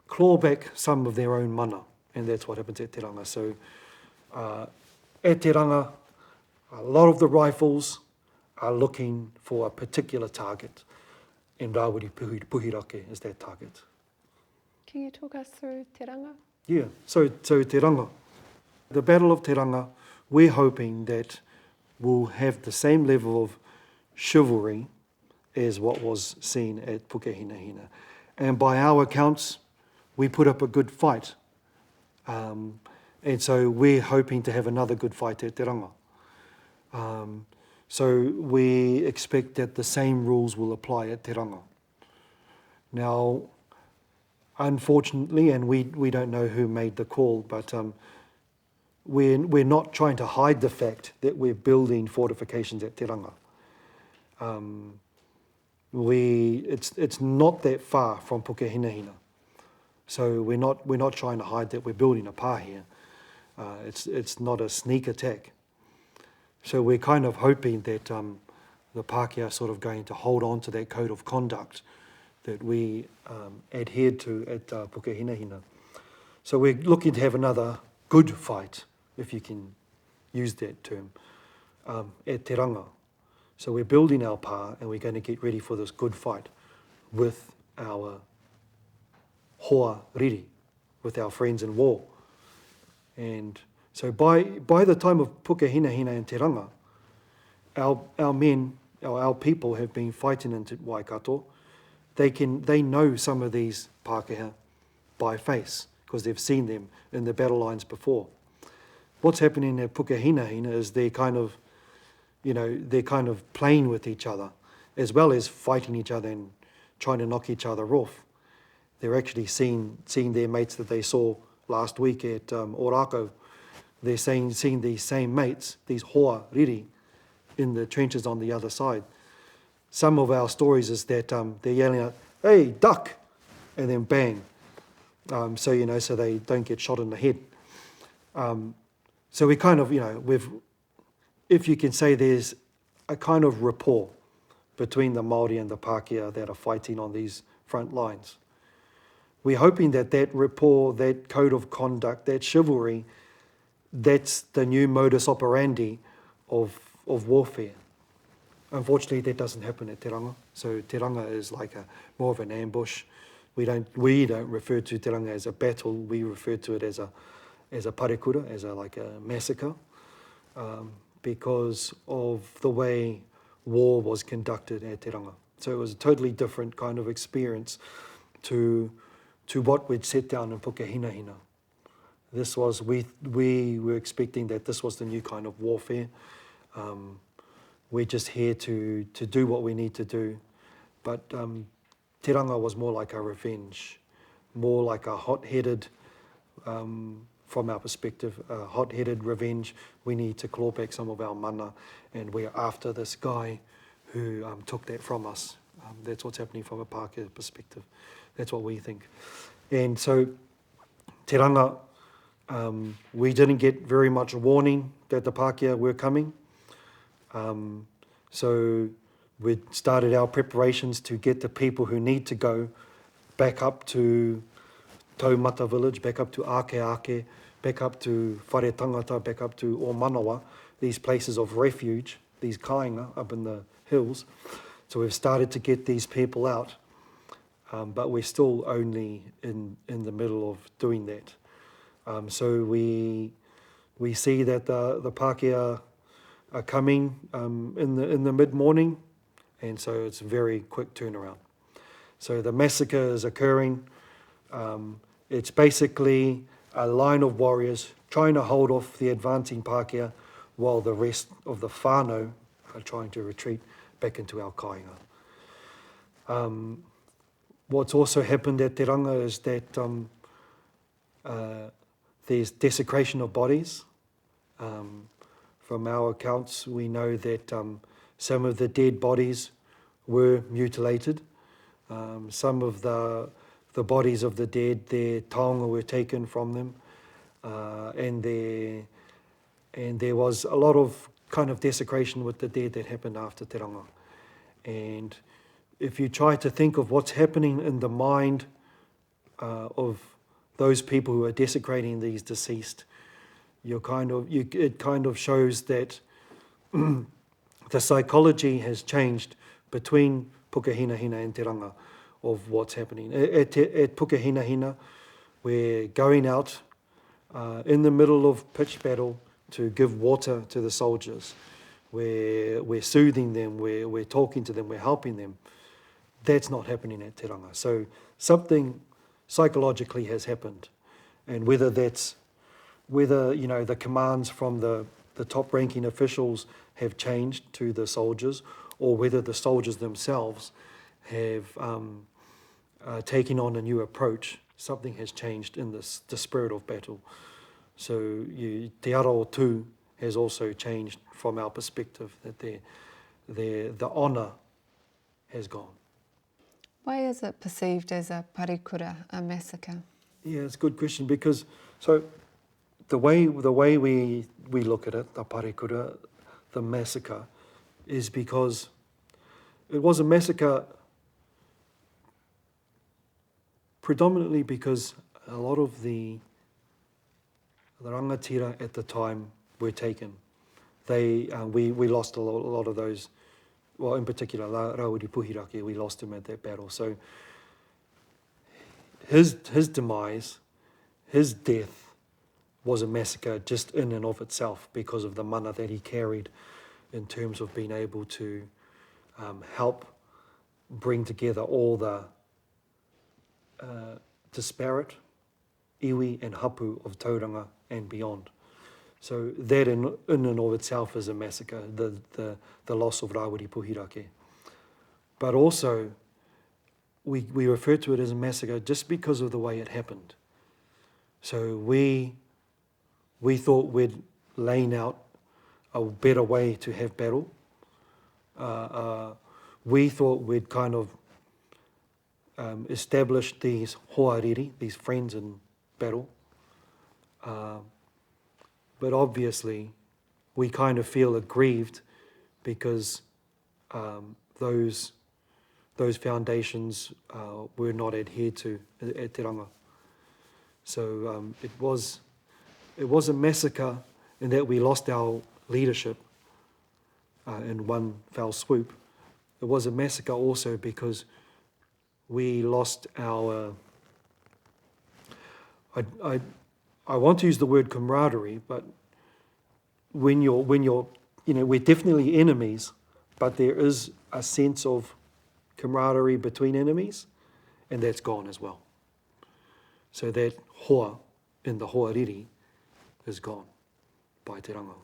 claw back some of their own mana, and that's what happens at Te Ranga. So at Te Ranga, a lot of the rifles are looking for a particular target, and Rawiri Puhirake is that target. Can you talk us through Te Ranga? Yeah, so Te Ranga, the Battle of Te Ranga, we're hoping that we'll have the same level of chivalry as what was seen at Pukehinahina. And by our accounts, we put up a good fight. And so we're hoping to have another good fight at Te Ranga. So we expect that the same rules will apply at Te Ranga. Now, unfortunately, and we don't know who made the call, but we're not trying to hide the fact that we're building fortifications at Te Ranga. It's not that far from Pukehinahina, so we're not trying to hide that we're building a pā here. It's not a sneak attack. So we're kind of hoping that the Pakeha are sort of going to hold on to that code of conduct that we adhered to at Pukehinahina. So we're looking to have another good fight, if you can use that term, at Te Ranga. So we're building our pā and we're going to get ready for this good fight with our hoa riri, with our friends in war. And so by the time of Pukehinahina and Te Ranga, our men, our people have been fighting in Waikato. They know some of these Pakeha by face because they've seen them in the battle lines before. What's happening at Pukehinahina is they're kind of playing with each other, as well as fighting each other and trying to knock each other off. They're actually seeing their mates that they saw last week at Orako. They're seeing these same mates, these hoa riri, in the trenches on the other side. Some of our stories is that they're yelling out, "Hey, duck!" and then bang. So they don't get shot in the head. So we kind of, if you can say there's a kind of rapport between the Māori and the Pakeha that are fighting on these front lines. We're hoping that rapport, that code of conduct, that chivalry, that's the new modus operandi of warfare. Unfortunately, that doesn't happen at Te Ranga. So Te Ranga is like more of an ambush. We don't refer to Te Ranga as a battle. We refer to it as a parekura, as a massacre, because of the way war was conducted at Te Ranga. So it was a totally different kind of experience to what we'd set down in Pukehinahina. This was, we were expecting that this was the new kind of warfare. We're just here to do what we need to do. But Te Ranga was more like a revenge, more like a hot-headed, from our perspective, a hot-headed revenge. We need to claw back some of our mana, and we're after this guy who took that from us. That's what's happening from a Pakeha perspective. That's what we think. And so Te Ranga, we didn't get very much warning that the Pakeha were coming. So we started our preparations to get the people who need to go back up to Taumata village, back up to Ake, back up to Whare Tangata, back up to Omanawa, these places of refuge, these kāinga up in the hills. So we've started to get these people out, but we're still only in the middle of doing that. So we see that the Pakeha are coming in the mid-morning, and so it's a very quick turnaround. So the massacre is occurring. It's basically a line of warriors trying to hold off the advancing Pakeha while the rest of the whānau are trying to retreat back into our kāinga. What's also happened at Te Ranga is that there's desecration of bodies. From our accounts, we know that some of the dead bodies were mutilated. Some of the bodies of the dead, their taonga were taken from them, and there was a lot of kind of desecration with the dead that happened after Te Ranga. And if you try to think of what's happening in the mind of those people who are desecrating these deceased, it kind of shows that the psychology has changed between Pukehinahina and Te Ranga of what's happening. At Pukehinahina, we're going out in the middle of pitched battle to give water to the soldiers. We're soothing them, we're talking to them, we're helping them. That's not happening at Te Ranga. So something psychologically has happened, and whether the commands from the top-ranking officials have changed to the soldiers, or whether the soldiers themselves have taken on a new approach, something has changed in the spirit of battle. So Te Arawa too has also changed from our perspective, that the honour has gone. Why is it perceived as a parekura, a massacre? Yeah, it's a good question, because so the way we look at it, the parekura, the massacre, is because it was a massacre predominantly because a lot of the rangatira at the time were taken. We lost a lot of those. Well, in particular, Rawiri Puhirake, we lost him at that battle. So his demise, his death, was a massacre just in and of itself because of the mana that he carried in terms of being able to help bring together all the disparate iwi and hapu of Tauranga and beyond. So that in and of itself is a massacre, the loss of Rawiri Puhirake. But also, we refer to it as a massacre just because of the way it happened. So we thought we'd laid out a better way to have battle. We thought we'd kind of established these hoariri, these friends in battle. But obviously, we kind of feel aggrieved because those foundations were not adhered to at Te Ranga. So it was a massacre in that we lost our leadership in one fell swoop. It was a massacre also because we lost our, I want to use the word camaraderie, but when you're, we're definitely enemies, but there is a sense of camaraderie between enemies, and that's gone as well. So that hoa in the hoariri is gone by Te Ranga.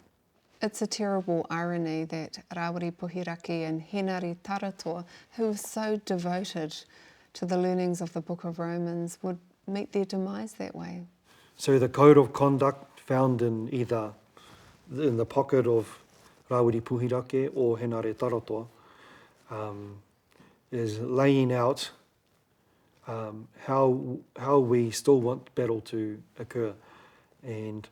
It's a terrible irony that Rawiri Puhirake and Henare Taratoa, who were so devoted to the learnings of the Book of Romans, would meet their demise that way. So the code of conduct found in either in the pocket of Rawiri Puhirake or Henare Taratoa is laying out how we still want battle to occur. And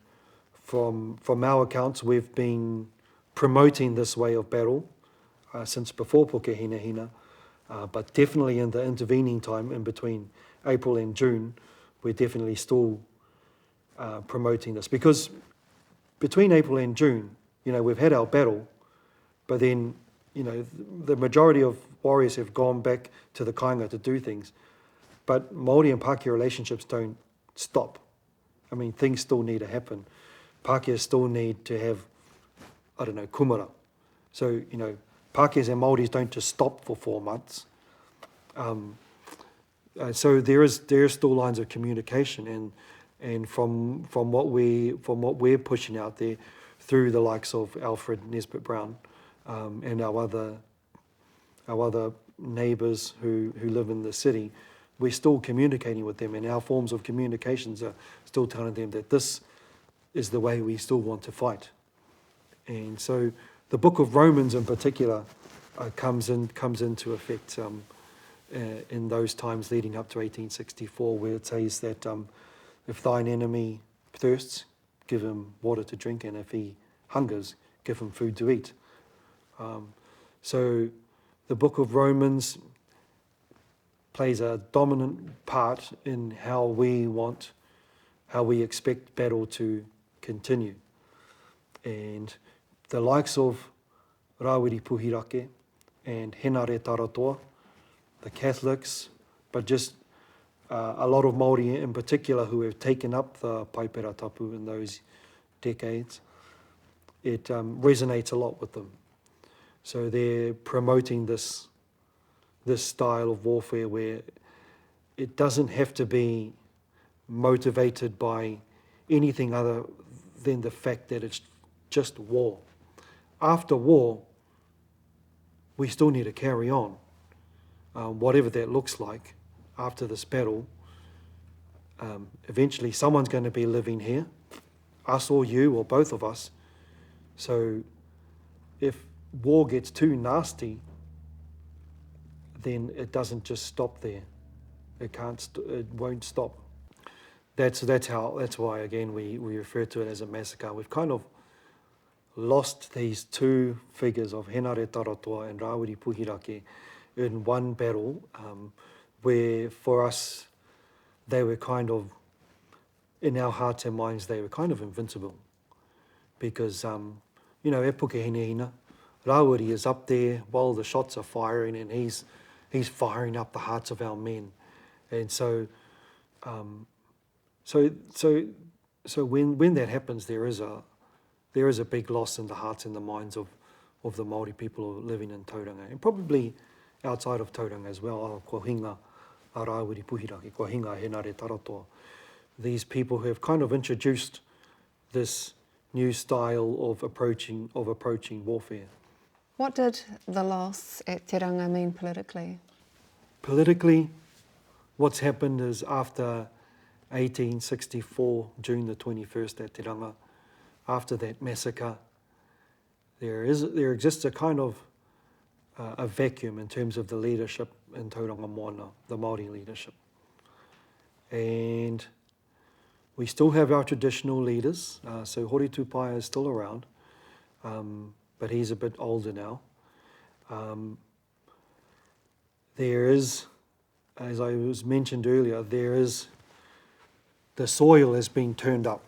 from our accounts, we've been promoting this way of battle since before Pukehinahina, but definitely in the intervening time in between April and June, we're definitely still promoting this. Because between April and June, we've had our battle, but then, the majority of warriors have gone back to the kainga to do things. But Māori and Pākehā relationships don't stop. I mean, things still need to happen. Pākehā still need to have, kumara. So, Pākehās and Māoris don't just stop for 4 months. So there are still lines of communication, and from what we're pushing out there, through the likes of Alfred Nesbitt Brown and our other neighbours who live in the city, we're still communicating with them, and our forms of communications are still telling them that this is the way we still want to fight. And so the Book of Romans in particular comes into effect in those times leading up to 1864, where it says that if thine enemy thirsts, give him water to drink, and if he hungers, give him food to eat. So the Book of Romans plays a dominant part in how we expect battle to continue. And the likes of Rawiri Puhirake and Henare Taratoa, the Catholics, but just a lot of Māori in particular who have taken up the paipera tapu in those decades, it resonates a lot with them. So they're promoting this style of warfare where it doesn't have to be motivated by anything other than the fact that it's just war. After war, we still need to carry on, whatever that looks like after this battle. Eventually someone's going to be living here, us or you or both of us. So if war gets too nasty, then it doesn't just stop there. It won't stop. that's why again we refer to it as a massacre. We've kind of lost these two figures of Henare Taratoa and Rawiri Puhirake in one battle, where for us they were kind of, in our hearts and minds, they were kind of invincible. Because, e Pukehinahina, Rawiri is up there while the shots are firing, and he's firing up the hearts of our men. And so when that happens, there is a big loss in the hearts and the minds of the Māori people living in Tauranga, and probably outside of Tauranga as well. Ko hinga a Rawiri Puhirake, ko hinga Henare Taratoa. These people who have kind of introduced this new style of approaching warfare. What did the loss at Te Ranga mean politically? Politically, what's happened is after 1864, June the 21st at Te Ranga, after that massacre, there exists a kind of a vacuum in terms of the leadership in Tauranga Moana, the Māori leadership. And we still have our traditional leaders, so Hori Tupaia is still around, but he's a bit older now. There is, as I was mentioned earlier, the soil has been turned up,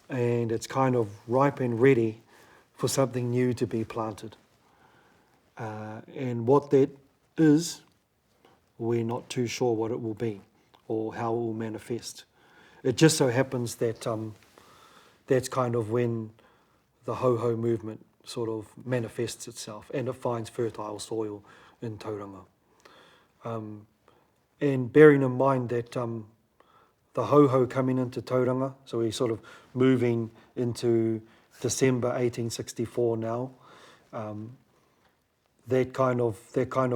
and it's kind of ripe and ready for something new to be planted. And what that is, we're not too sure what it will be or how it will manifest. It just so happens that that's kind of when the ho-ho movement sort of manifests itself, and it finds fertile soil in Tauranga. And bearing in mind that the ho-ho coming into Tauranga, so we're sort of moving into December 1864 now, that kind of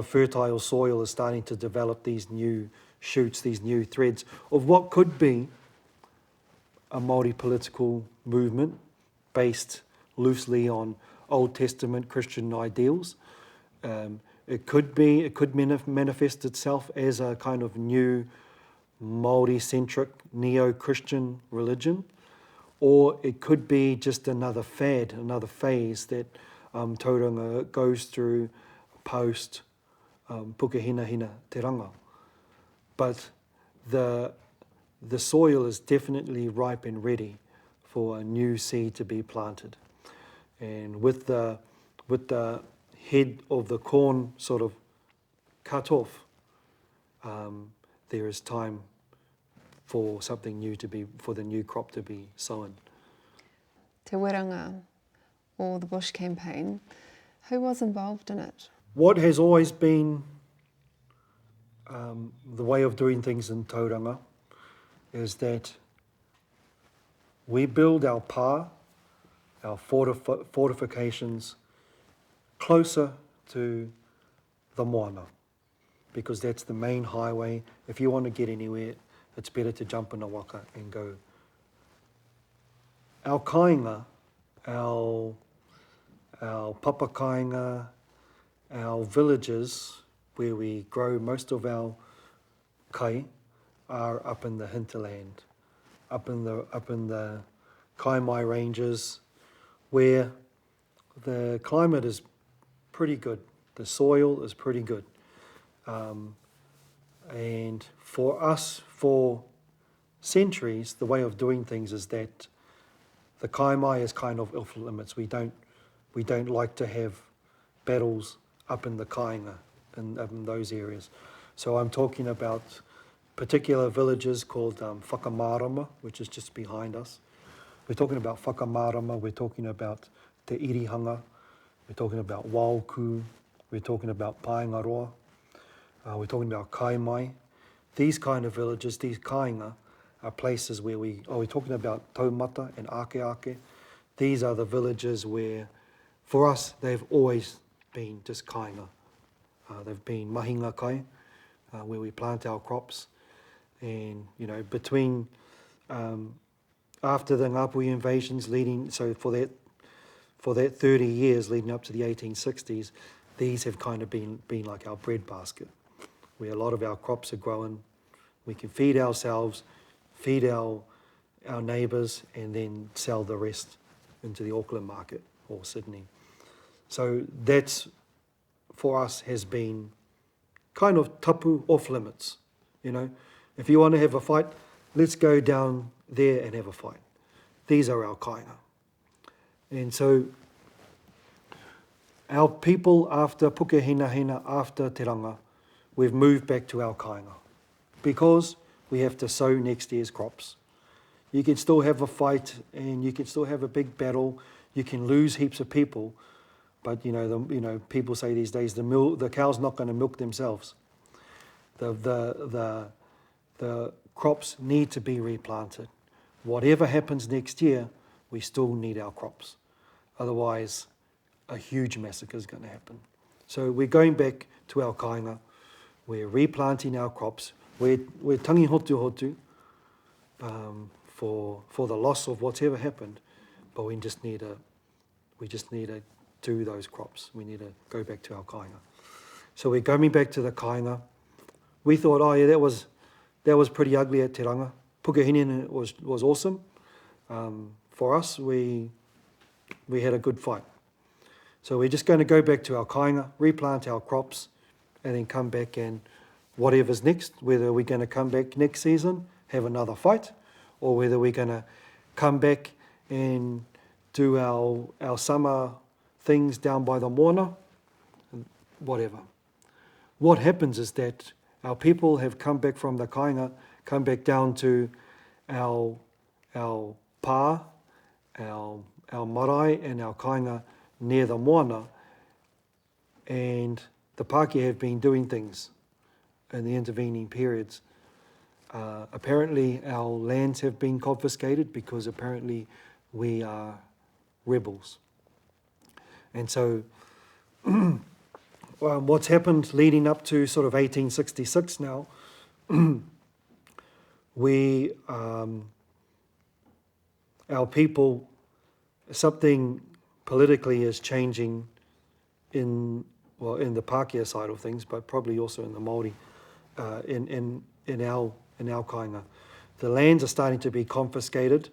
fertile soil is starting to develop these new shoots, these new threads of what could be a Māori political movement based loosely on Old Testament Christian ideals. It could manifest itself as a kind of new Māori-centric neo-Christian religion, or it could be just another fad, another phase that Tauranga goes through post Pukehinahina Te Ranga. But the soil is definitely ripe and ready for a new seed to be planted. And with the head of the corn sort of cut off, there is time for something new for the new crop to be sown. Te Wiranga, or the Bush campaign, who was involved in it? What has always been the way of doing things in Tauranga is that we build our pa, our fortifications, closer to the moana, because that's the main highway. If you want to get anywhere, it's better to jump in a waka and go. Our kāinga, our papa kāinga, our villages where we grow most of our kai are up in the hinterland, up in the Kaimai ranges, where the climate is pretty good, the soil is pretty good, and for us, for centuries, the way of doing things is that the Kaimai is kind of off limits. We don't like to have battles up in the kāinga, up in those areas. So I'm talking about particular villages called Whakamarama, which is just behind us. We're talking about Whakamarama, we're talking about Te Irihanga, we're talking about Wauku, we're talking about Paengaroa, we're talking about Kaimai. These kind of villages, these kāinga, are places where we're talking about Taumata and Akeake. These are the villages where, for us, they've always been just kāinga. They've been mahinga kai, where we plant our crops. And, between, after the Ngāpuhi invasions for that 30 years leading up to the 1860s, these have kind of been like our breadbasket, where a lot of our crops are grown. We can feed ourselves, feed our neighbours, and then sell the rest into the Auckland market or Sydney. So that's, for us, has been kind of tapu off limits. You know, if you want to have a fight, let's go down there and have a fight. These are our kāinga. And so our people after Pukehinahina, after Te Ranga, we've moved back to our kāinga because we have to sow next year's crops. You can still have a fight and you can still have a big battle. You can lose heaps of people, but people say these days the cow's not going to milk themselves. The crops need to be replanted. Whatever happens next year, we still need our crops. Otherwise, a huge massacre is going to happen. So we're going back to our kāinga. We're replanting our crops. We're tangi hotu hotu for the loss of whatever happened, but we just need to do those crops. We need to go back to our kāinga. So we're going back to the kāinga. We thought, oh yeah, that was pretty ugly at Te Ranga. Pukehinahina was awesome. For us, we had a good fight. So we're just going to go back to our kāinga, replant our crops, and then come back and whatever's next, whether we're going to come back next season, have another fight, or whether we're going to come back and do our summer things down by the Moana, whatever. What happens is that our people have come back from the kāinga, come back down to our pā, our marae and our kāinga near the Moana, and the Pakeha have been doing things in the intervening periods. Apparently our lands have been confiscated because apparently we are rebels. And so what's happened leading up to sort of 1866 now, our people, something politically is changing in the Pakeha side of things, but probably also in the Māori, in our kāinga. The lands are starting to be confiscated.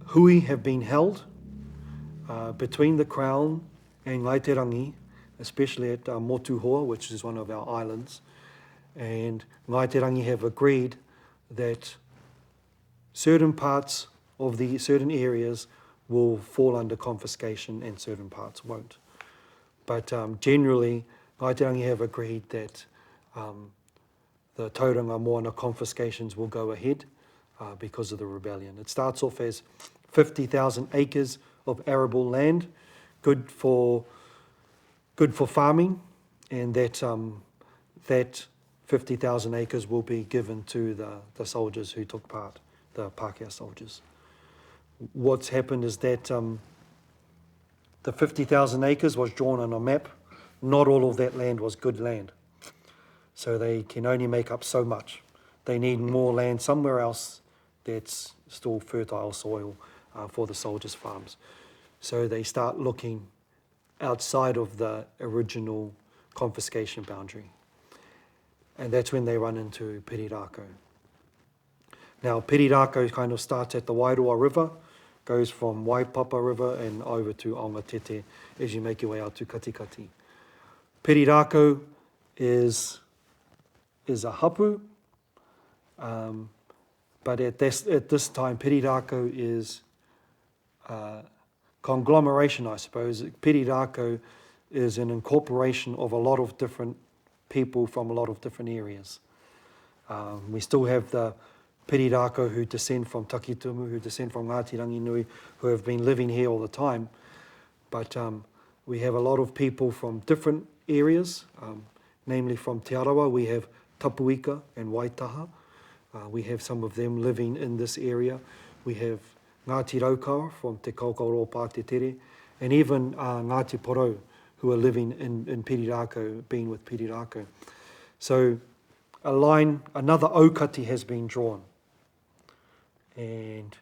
Hui have been held between the Crown and Ngaiterangi, especially at Motuhoa, which is one of our islands. And Ngaiterangi have agreed that certain parts of the certain areas will fall under confiscation and certain parts won't. But generally, Ngaiterangi have agreed that the Tauranga Moana confiscations will go ahead because of the rebellion. It starts off as 50,000 acres of arable land, good for farming, and that 50,000 acres will be given to the soldiers who took part, the Pakeha soldiers. What's happened is that the 50,000 acres was drawn on a map. Not all of that land was good land. So they can only make up so much. They need more land somewhere else that's still fertile soil for the soldiers' farms. So they start looking outside of the original confiscation boundary. And that's when they run into Pirirako. Now, Pirirako kind of starts at the Wairoa River, goes from Waipapa River and over to Aongatete as you make your way out to Katikati. Pirirako is a hapu, but at this time, Pirirako is conglomeration, I suppose. Pirirako is an incorporation of a lot of different people from a lot of different areas. We still have the Pirirako who descend from Takitumu, who descend from Ngāti Ranginui, who have been living here all the time. But we have a lot of people from different areas, namely from Te Arawa. We have Tapuika and Waitaha. We have some of them living in this area. We have Ngāti Raukawa from Te Kaukaro Pāti Tere, and even Ngāti Porou, who are living in Pirirako, being with Pirirako. So another aukati has been drawn. And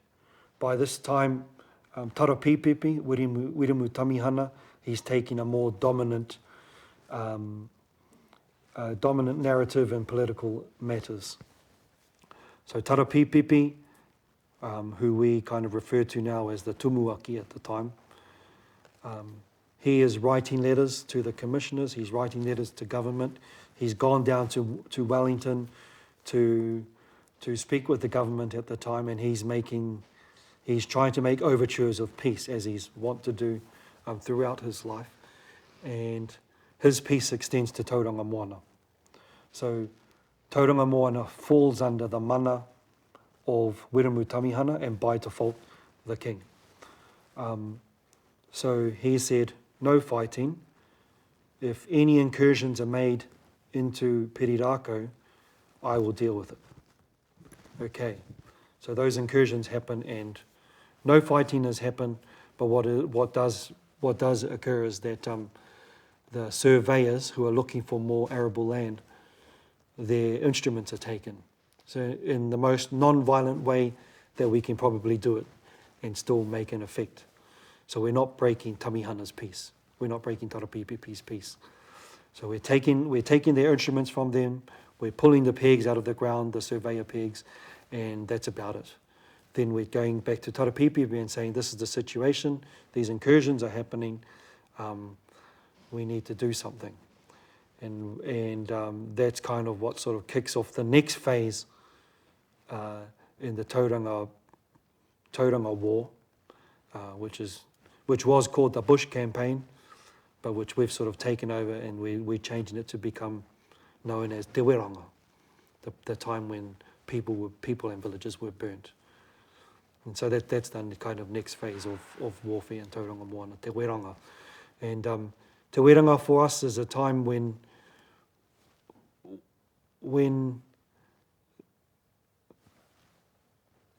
by this time, Tarapipipi, Wiremu Tamihana, he's taking a more dominant dominant narrative in political matters. So Tarapipipi, who we kind of refer to now as the Tumuaki at the time, he is writing letters to the commissioners, he's writing letters to government, he's gone down to Wellington to speak with the government at the time, and he's trying to make overtures of peace, as he's wont to do throughout his life. And his peace extends to Tauranga Moana. So Tauranga Moana falls under the mana of Wiremu Tamihana, and by default, the king. So he said, no fighting. If any incursions are made into Perirako, I will deal with it. Okay, so those incursions happen, and no fighting has happened. But what does occur is that the surveyors who are looking for more arable land, their instruments are taken. So in the most non-violent way that we can probably do it, and still make an effect. So we're not breaking Tamihana's peace. We're not breaking Tarapipipi's peace. So we're taking their instruments from them. We're pulling the pegs out of the ground, the surveyor pegs, and that's about it. Then we're going back to Tarapipipi and saying, this is the situation, these incursions are happening, we need to do something. And that's kind of what sort of kicks off the next phase in the Tauranga War, which was called the Bush Campaign, but which we've sort of taken over, and we're changing it to become known as Te Ranga, the time when people and villages were burnt. And so that's the kind of next phase of warfare in Tauranga Moana, Te Ranga. And Te Ranga for us is a time when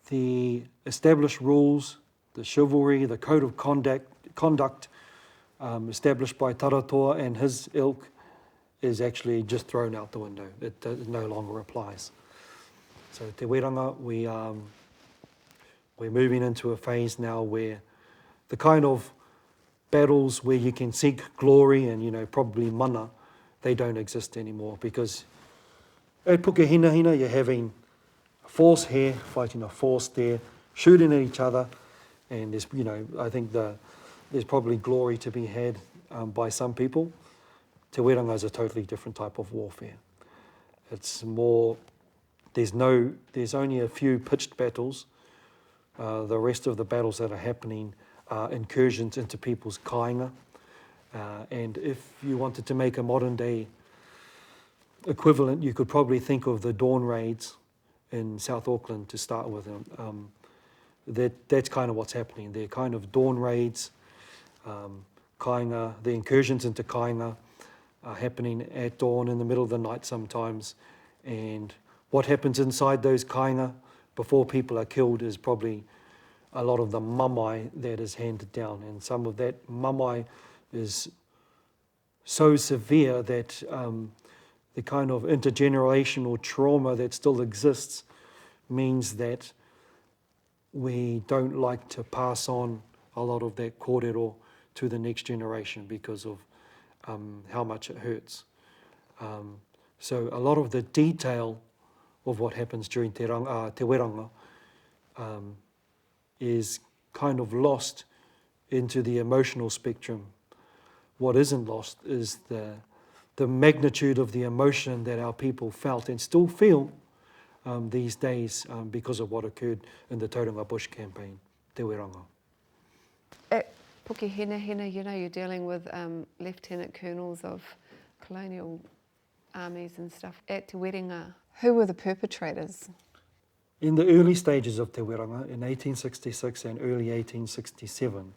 the established rules, the chivalry, the code of conduct established by Taratoa and his ilk is actually just thrown out the window. It no longer applies. So Te Ranga, we're moving into a phase now where the kind of battles where you can seek glory and probably mana, they don't exist anymore, because at Pukehinahina you're having a force here fighting a force there, shooting at each other, and there's I think there's probably glory to be had by some people. Te Ranga is a totally different type of warfare. It's more, there's only a few pitched battles. The rest of the battles that are happening are incursions into people's kāinga. And if you wanted to make a modern day equivalent, you could probably think of the dawn raids in South Auckland to start with. That's kind of what's happening. They're kind of dawn raids, kāinga, the incursions into kāinga are happening at dawn, in the middle of the night sometimes. And what happens inside those kāinga before people are killed is probably a lot of the mamai that is handed down. And some of that mamai is so severe that the kind of intergenerational trauma that still exists means that we don't like to pass on a lot of that kōrero to the next generation because of how much it hurts. So a lot of the detail of what happens during Te Ranga is kind of lost into the emotional spectrum. What isn't lost is the magnitude of the emotion that our people felt and still feel these days because of what occurred in the Tauranga Bush Campaign, Te Ranga. At Pukehinahina, you're dealing with lieutenant colonels of colonial armies and stuff. At Te Ranga, who were the perpetrators? In the early stages of Te Ranga, in 1866 and early 1867,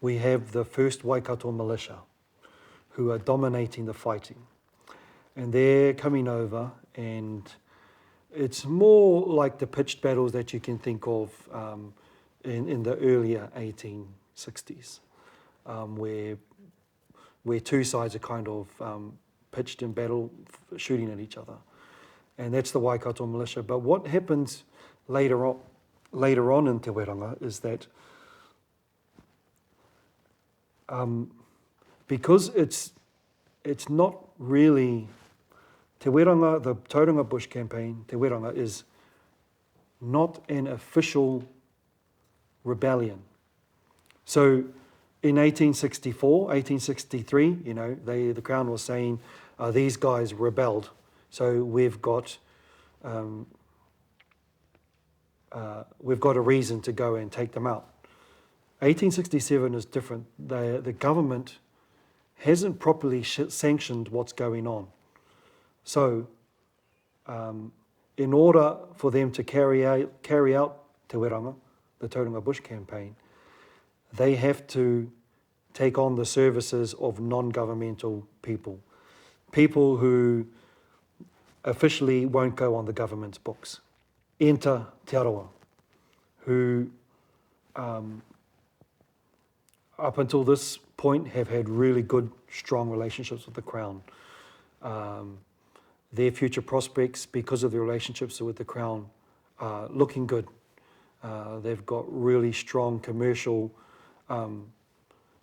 we have the first Waikato militia who are dominating the fighting. And they're coming over, and it's more like the pitched battles that you can think of in the earlier 1860s, where two sides are kind of pitched in battle, shooting at each other. And that's the Waikato militia. But what happens later on in Te Ranga is that because it's not really Te Ranga, the Tauranga Bush campaign, Te Ranga, is not an official rebellion. So in 1864, 1863, you know, the Crown was saying, these guys rebelled, so we've got a reason to go and take them out. 1867 is different. The government hasn't properly sanctioned what's going on. So in order for them to carry out Te Ranga, the Tauranga Bush campaign, they have to take on the services of non-governmental people, people who officially won't go on the government's books. Enter Te Arawa, who up until this point have had really good, strong relationships with the Crown. Their future prospects, because of their relationships with the Crown, are looking good. They've got really strong commercial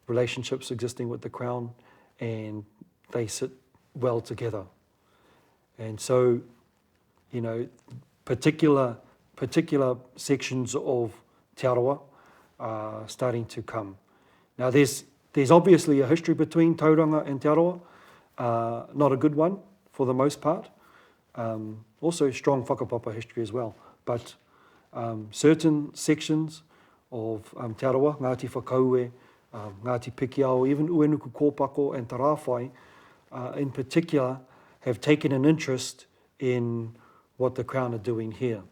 relationships existing with the Crown, and they sit well together. And so, you know, particular sections of Te Arawa are starting to come. Now, there's obviously a history between Tauranga and Te Arawa, not a good one for the most part. Also strong whakapapa history as well. But certain sections of Te Arawa, Ngāti Whakaue, Ngāti Pikiao, even Uenuku Kōpako and Tarawhai, in particular, have taken an interest in what the Crown are doing here.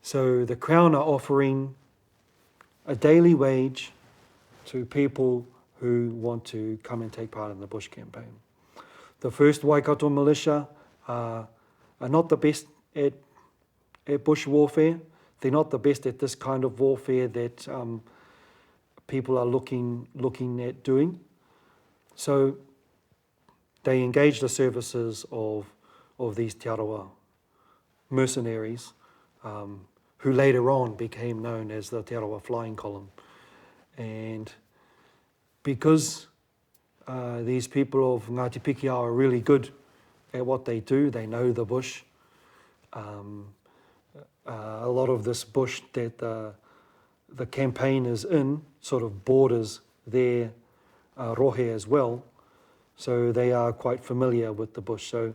So the Crown are offering a daily wage to people who want to come and take part in the Bush campaign. The first Waikato militia are not the best at bush warfare. They're not the best at this kind of warfare that people are looking at doing. So they engage the services of these Te Arawa mercenaries, who later on became known as the Te Arawa Flying Column. And because these people of Ngāti Pikiao are really good at what they do, they know the bush. A lot of this bush that the campaign is in sort of borders their rohe as well, so they are quite familiar with the bush. So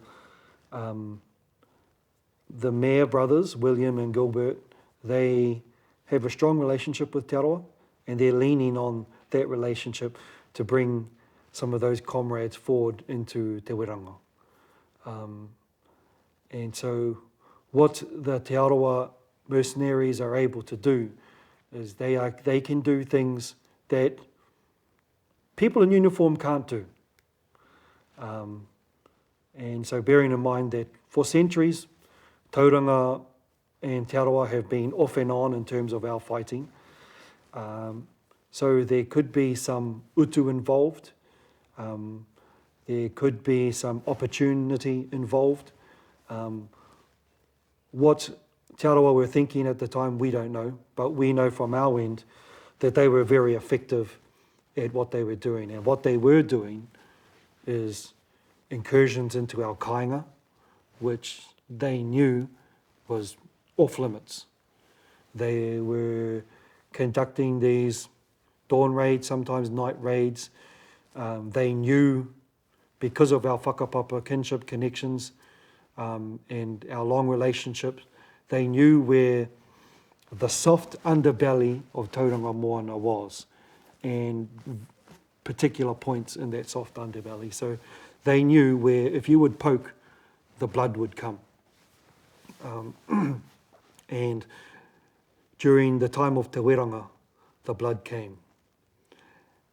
the Mayor brothers, William and Gilbert, they have a strong relationship with Te Arawa, and they're leaning on that relationship to bring some of those comrades forward into Te Ranga. And so what the Te Arawa mercenaries are able to do is they can do things that people in uniform can't do. And so bearing in mind that for centuries, Tauranga and Te Arawa have been off and on in terms of our fighting. So there could be some utu involved. There could be some opportunity involved. What Te Arawa were thinking at the time, we don't know, but we know from our end that they were very effective at what they were doing. And what they were doing is incursions into our kāinga, which they knew was off limits. They were conducting these dawn raids, sometimes night raids. They knew, because of our whakapapa kinship connections and our long relationships, they knew where the soft underbelly of Tauranga Moana was, and particular points in that soft underbelly. So they knew where, if you would poke, the blood would come. And during the time of Te Ranga, the blood came.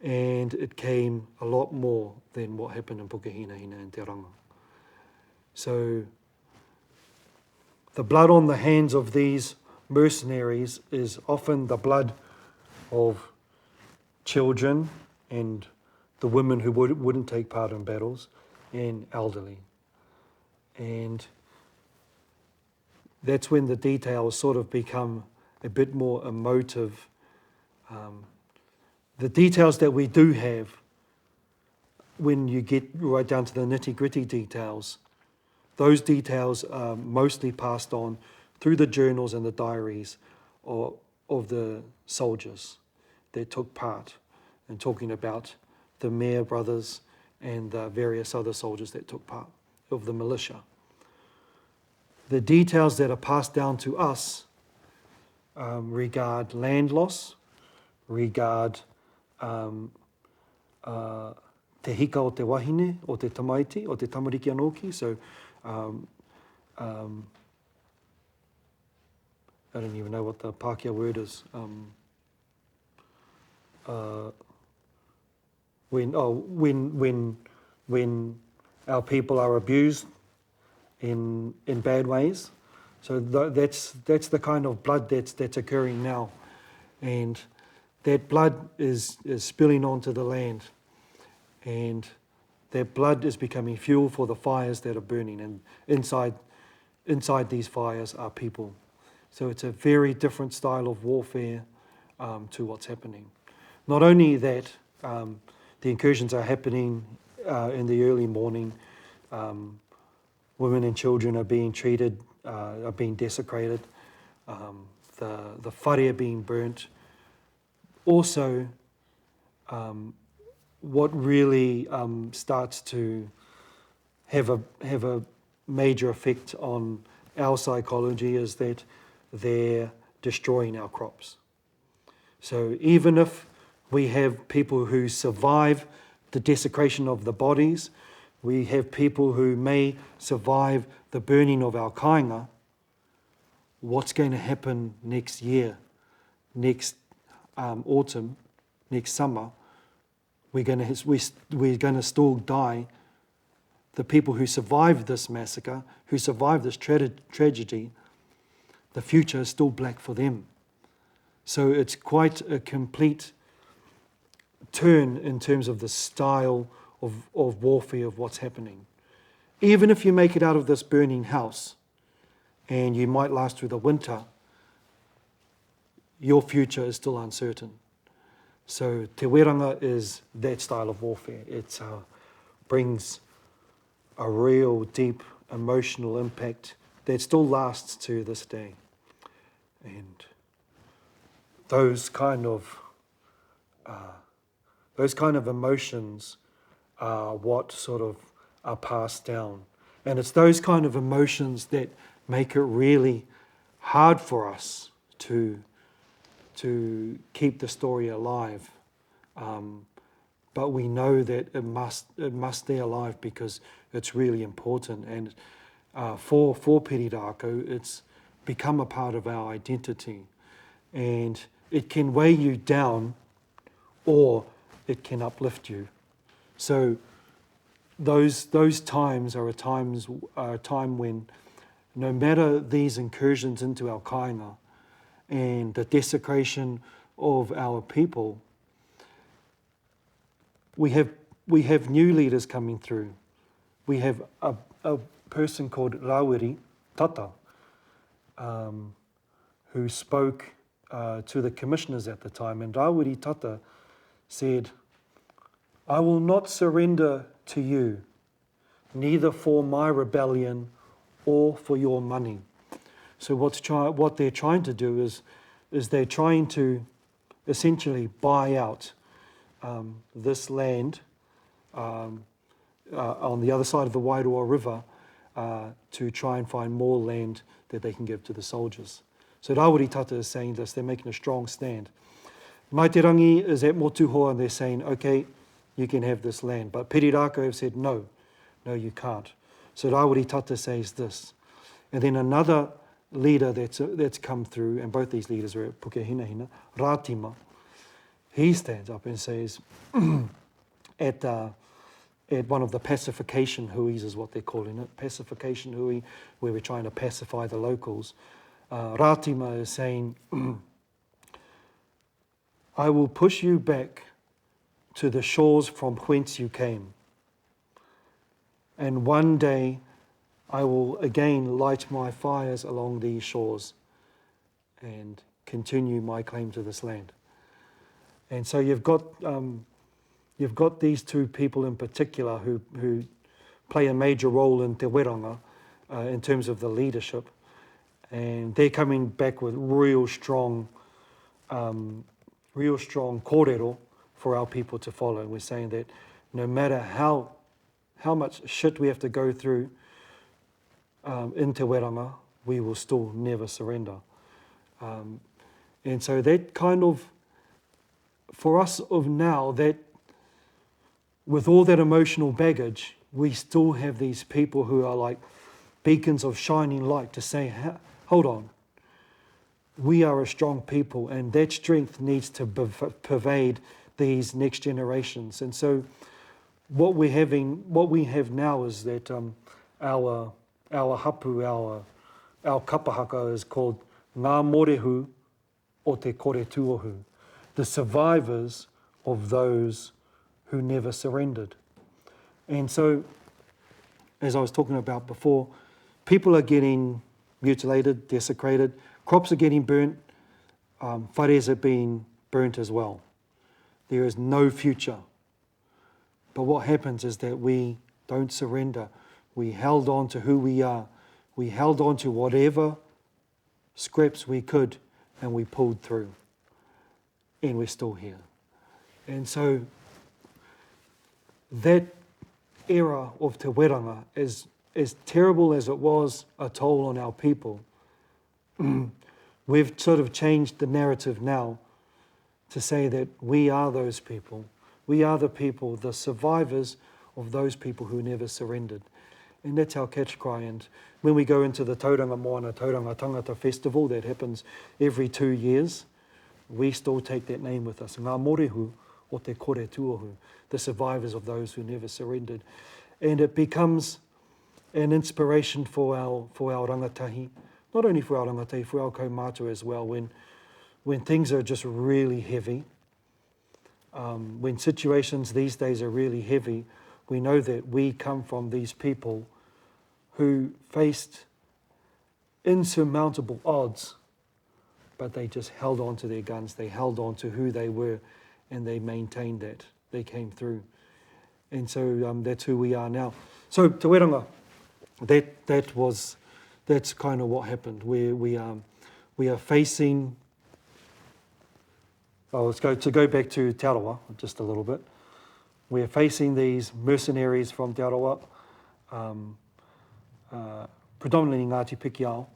And it came a lot more than what happened in Pukehinahina and Te Ranga. So the blood on the hands of these mercenaries is often the blood of children and the women who wouldn't take part in battles, and elderly. And that's when the details sort of become a bit more emotive. The details that we do have, when you get right down to the nitty-gritty details, those details are mostly passed on through the journals and the diaries of the soldiers that took part in talking about the Mayor brothers and the various other soldiers that took part of the militia. The details that are passed down to us regard land loss, regard te hika o te wahine, o te tamaiti, o te tamariki anoki. So I don't even know what the Pakeha word is. When our people are abused in bad ways. So that's the kind of blood that's occurring now, and that blood is spilling onto the land, and that blood is becoming fuel for the fires that are burning, and inside these fires are people. So it's a very different style of warfare to what's happening. Not only that, the incursions are happening in the early morning. Women and children are being treated, are being desecrated. The whare are being burnt. Also, what really starts to have a major effect on our psychology is that they're destroying our crops. So even if we have people who survive the desecration of the bodies, we have people who may survive the burning of our kāinga, what's going to happen next year, next autumn, next summer? We're going to still die. The people who survived this massacre, who survived this tragedy, the future is still black for them. So it's quite a complete turn in terms of the style of warfare, of what's happening. Even if you make it out of this burning house and you might last through the winter, your future is still uncertain. So Te Ranga is that style of warfare. It brings a real deep emotional impact that still lasts to this day. And those kind of emotions are what sort of are passed down. And it's those kind of emotions that make it really hard for us to keep the story alive. But we know that it must stay alive because it's really important. And for Perirako, it's become a part of our identity. And it can weigh you down or it can uplift you. So those times are a time when, no matter these incursions into our kāinga and the desecration of our people, we have new leaders coming through. We have a person called Rawiri Tata, who spoke to the commissioners at the time, and Rawiri Tata said, "I will not surrender to you, neither for my rebellion or for your money." So what they're trying to do is they're trying to essentially buy out this land on the other side of the Wairoa River to try and find more land that they can give to the soldiers. So Rawiri Tata is saying this, they're making a strong stand. Mai Te Rangi is at Motuhoa and they're saying, okay, you can have this land. But Perirako have said, no, you can't. So Rawiri Tata says this. And then another leader that's come through, and both these leaders are at Pukehinahina, Rātima, he stands up and says, at one of the pacification huis is what they're calling it, pacification hui, where we're trying to pacify the locals. Rātima is saying, I will push you back to the shores from whence you came. And one day I will again light my fires along these shores and continue my claim to this land. And so you've got these two people in particular who play a major role in Te Ranga, in terms of the leadership. And they're coming back with real strong kōrero for our people to follow. We're saying that no matter how much shit we have to go through in Te Ranga, we will still never surrender. And so that kind of, for us of now, that with all that emotional baggage, we still have these people who are like beacons of shining light to say, hold on, we are a strong people, and that strength needs to pervade these next generations. And so what we have now is that our hapu, our kapahaka is called ngā morehu o te kore tuohu, the survivors of those who never surrendered. And so, as I was talking about before, people are getting mutilated, desecrated, crops are getting burnt, whares are being burnt as well. There is no future. But what happens is that we don't surrender. We held on to who we are. We held on to whatever scraps we could, and we pulled through. And we're still here. And so that era of Te Ranga, as terrible as it was a toll on our people, we've sort of changed the narrative now to say that we are those people. We are the people, the survivors of those people who never surrendered. And that's our catch cry. And when we go into the Tauranga Moana, Tauranga Tangata Festival that happens every 2 years, we still take that name with us. Ngā morehu o te kore tuohu, the survivors of those who never surrendered. And it becomes an inspiration for our rangatahi, not only for our rangatahi, for our kaumātua as well, when things are just really heavy, when situations these days are really heavy, we know that we come from these people who faced insurmountable odds, but they just held on to their guns, they held on to who they were, and they maintained that. They came through. And so that's who we are now. So Te Ranga, that's kind of what happened. We are facing, let's go back to Te Arawa just a little bit. We are facing these mercenaries from Te Arawa, predominantly Ngāti Pikiao,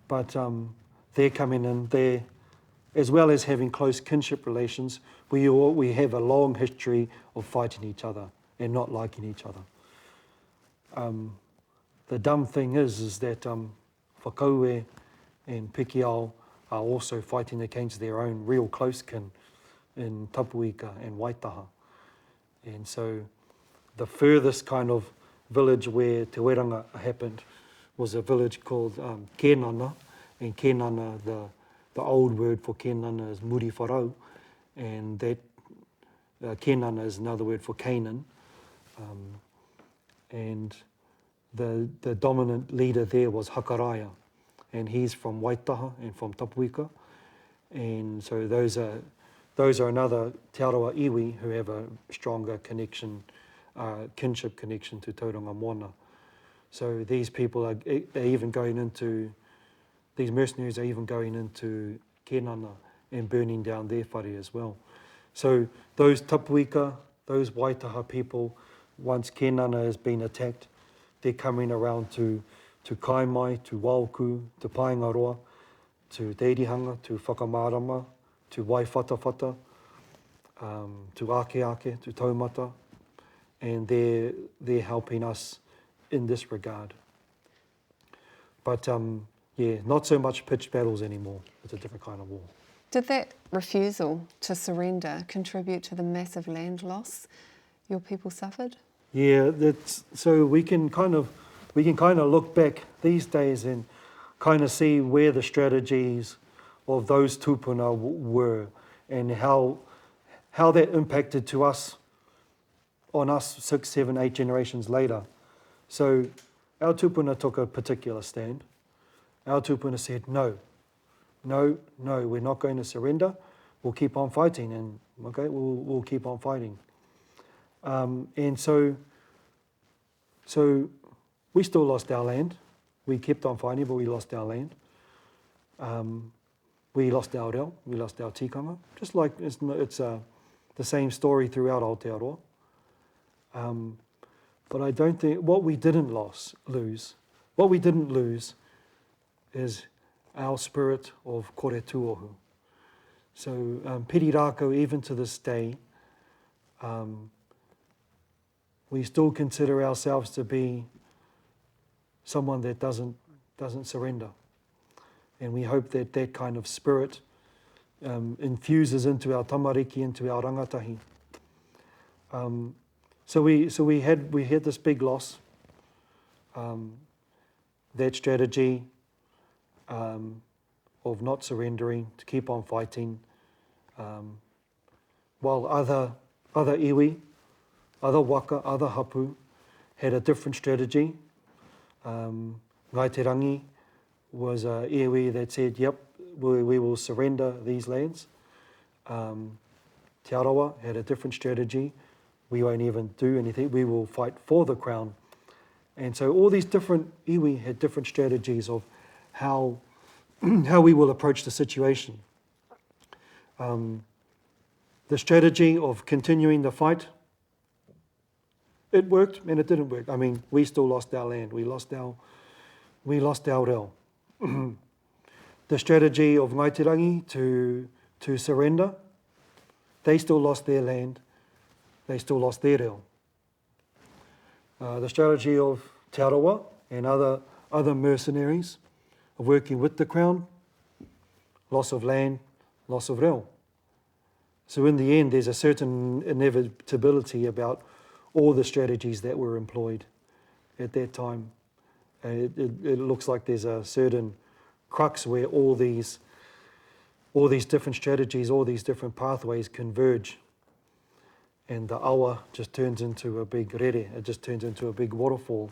but they're coming in, as well as having close kinship relations, we have a long history of fighting each other and not liking each other. The dumb thing is that Whakaue and Pikiao are also fighting against their own real close kin in Tapuika and Waitaha. And so the furthest kind of village where Te Ranga happened was a village called Kenana, and Kenana, the old word for Kenana is muri wharau, and that Kenana is another word for Canaan. And the dominant leader there was Hakaraya, and he's from Waitaha and from Tapuika. And so those are another Te Arawa iwi who have a stronger connection, kinship connection to Tauranga Moana. So these people are even going into, these mercenaries are even going into Kenana and burning down their whare as well. So those Tapuika, those Waitaha people, once Kenana has been attacked, they're coming around to Kaimai, to Wauku, to Paingaroa, to Te Irihanga, to Whakamārama, to Waiwhatawhata, to Akeake, to Taumata, and they're helping us in this regard. But not so much pitched battles anymore. It's a different kind of war. Did that refusal to surrender contribute to the massive land loss your people suffered? Yeah, so we can kind of look back these days and kind of see where the strategies of those tupuna were and how that impacted on us 6, 7, 8 generations later. So our tupuna took a particular stand. Our tupuna said, no, we're not going to surrender. We'll keep on fighting, and okay, we'll keep on fighting. And so we still lost our land. we kept on fighting, but we lost our land. We lost our reo, we lost our tikanga. Just like it's the same story throughout Aotearoa. But I don't think, what we didn't lose is our spirit of kore tuohu. So piri rākau, even to this day, we still consider ourselves to be someone that doesn't surrender. And we hope that that kind of spirit infuses into our tamariki, into our rangatahi. So we had this big loss. That strategy of not surrendering, to keep on fighting, while other iwi, other waka, other hapu had a different strategy. Ngai Te Rangi was a iwi that said, yep, we will surrender these lands. Te Arawa had a different strategy. We won't even do anything. We will fight for the crown. And so all these different iwi had different strategies of how we will approach the situation. The strategy of continuing the fight, it worked and it didn't work. I mean, we still lost our land. We lost our reo. The strategy of Ngai Te Rangi to surrender, they still lost their land. They still lost their reo. The strategy of Te Arawa and other mercenaries of working with the crown, loss of land, loss of reo. So in the end, there's a certain inevitability about all the strategies that were employed at that time. It looks like there's a certain crux where all these different strategies, all these different pathways converge. And the awa just turns into a big rere, it just turns into a big waterfall.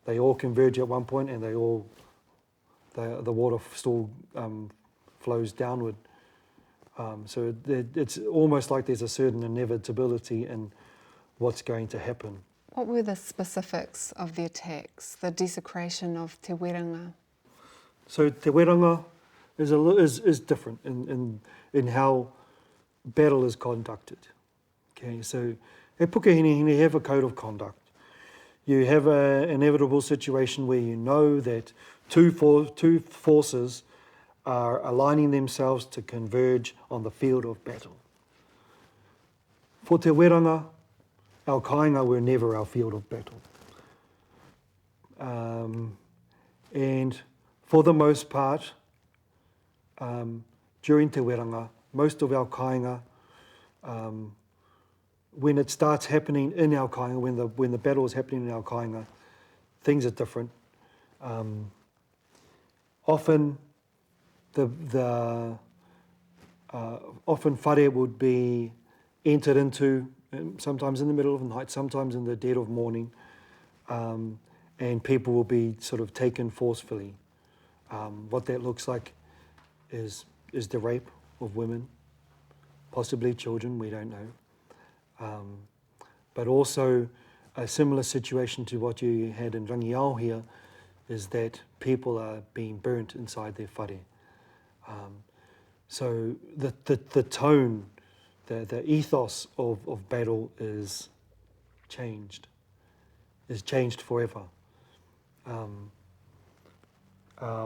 They all converge at one point and the water still flows downward. So it's almost like there's a certain inevitability in what's going to happen. What were the specifics of the attacks, the desecration of Te Ranga? So Te Ranga is different in how battle is conducted. Okay, so at Pukehinahina you have a code of conduct. You have an inevitable situation where you know that two forces are aligning themselves to converge on the field of battle. For Te Ranga, our kāinga were never our field of battle. And for the most part, during Te Ranga, most of our kāinga, when it starts happening in our kāinga, when the battle is happening in our kāinga, things are different. Often often whare would be entered into, sometimes in the middle of the night, sometimes in the dead of morning, and people will be sort of taken forcefully. What that looks like is the rape of women, possibly children, we don't know. But also a similar situation to what you had in Rangiao here is that people are being burnt inside their whare. So the tone, the ethos of battle is changed forever.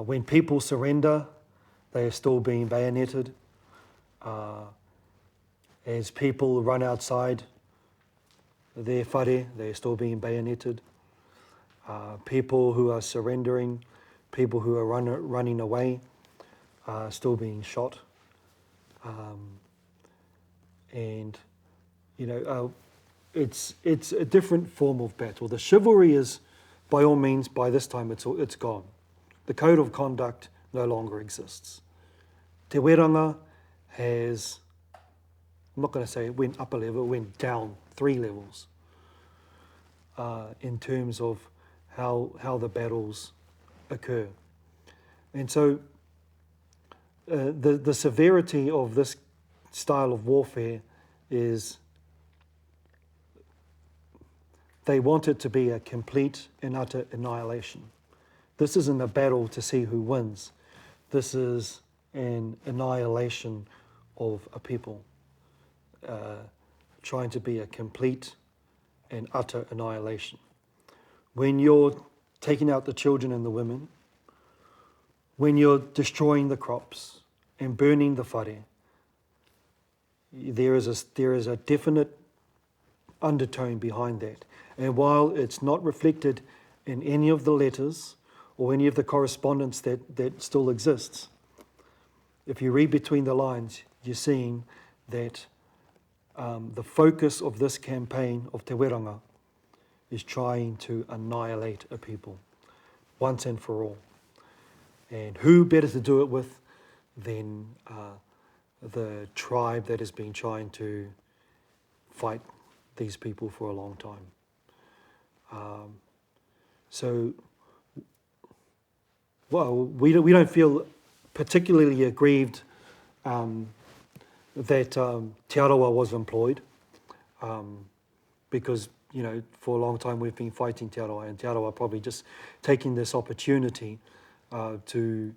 When people surrender, they are still being bayoneted. As people run outside their whare, they are still being bayoneted. People who are surrendering, people who are running away, are still being shot. And you know, it's a different form of battle. The chivalry is, by all means, by this time it's gone. The code of conduct no longer exists. Te Ranga has, I'm not going to say it went up a level, it went down 3 levels in terms of how the battles occur. And so the severity of this style of warfare is they want it to be a complete and utter annihilation. this isn't a battle to see who wins. This is an annihilation of a people, trying to be a complete and utter annihilation. When you're taking out the children and the women, when you're destroying the crops and burning the whare, there is a definite undertone behind that. And while it's not reflected in any of the letters or any of the correspondence that still exists, if you read between the lines, you're seeing that the focus of this campaign of Te Ranga is trying to annihilate a people once and for all. And who better to do it with than the tribe that has been trying to fight these people for a long time. So, well, we don't feel particularly aggrieved that Te Arawa was employed, because, you know, for a long time we've been fighting Te Arawa, and Te Arawa probably just taking this opportunity to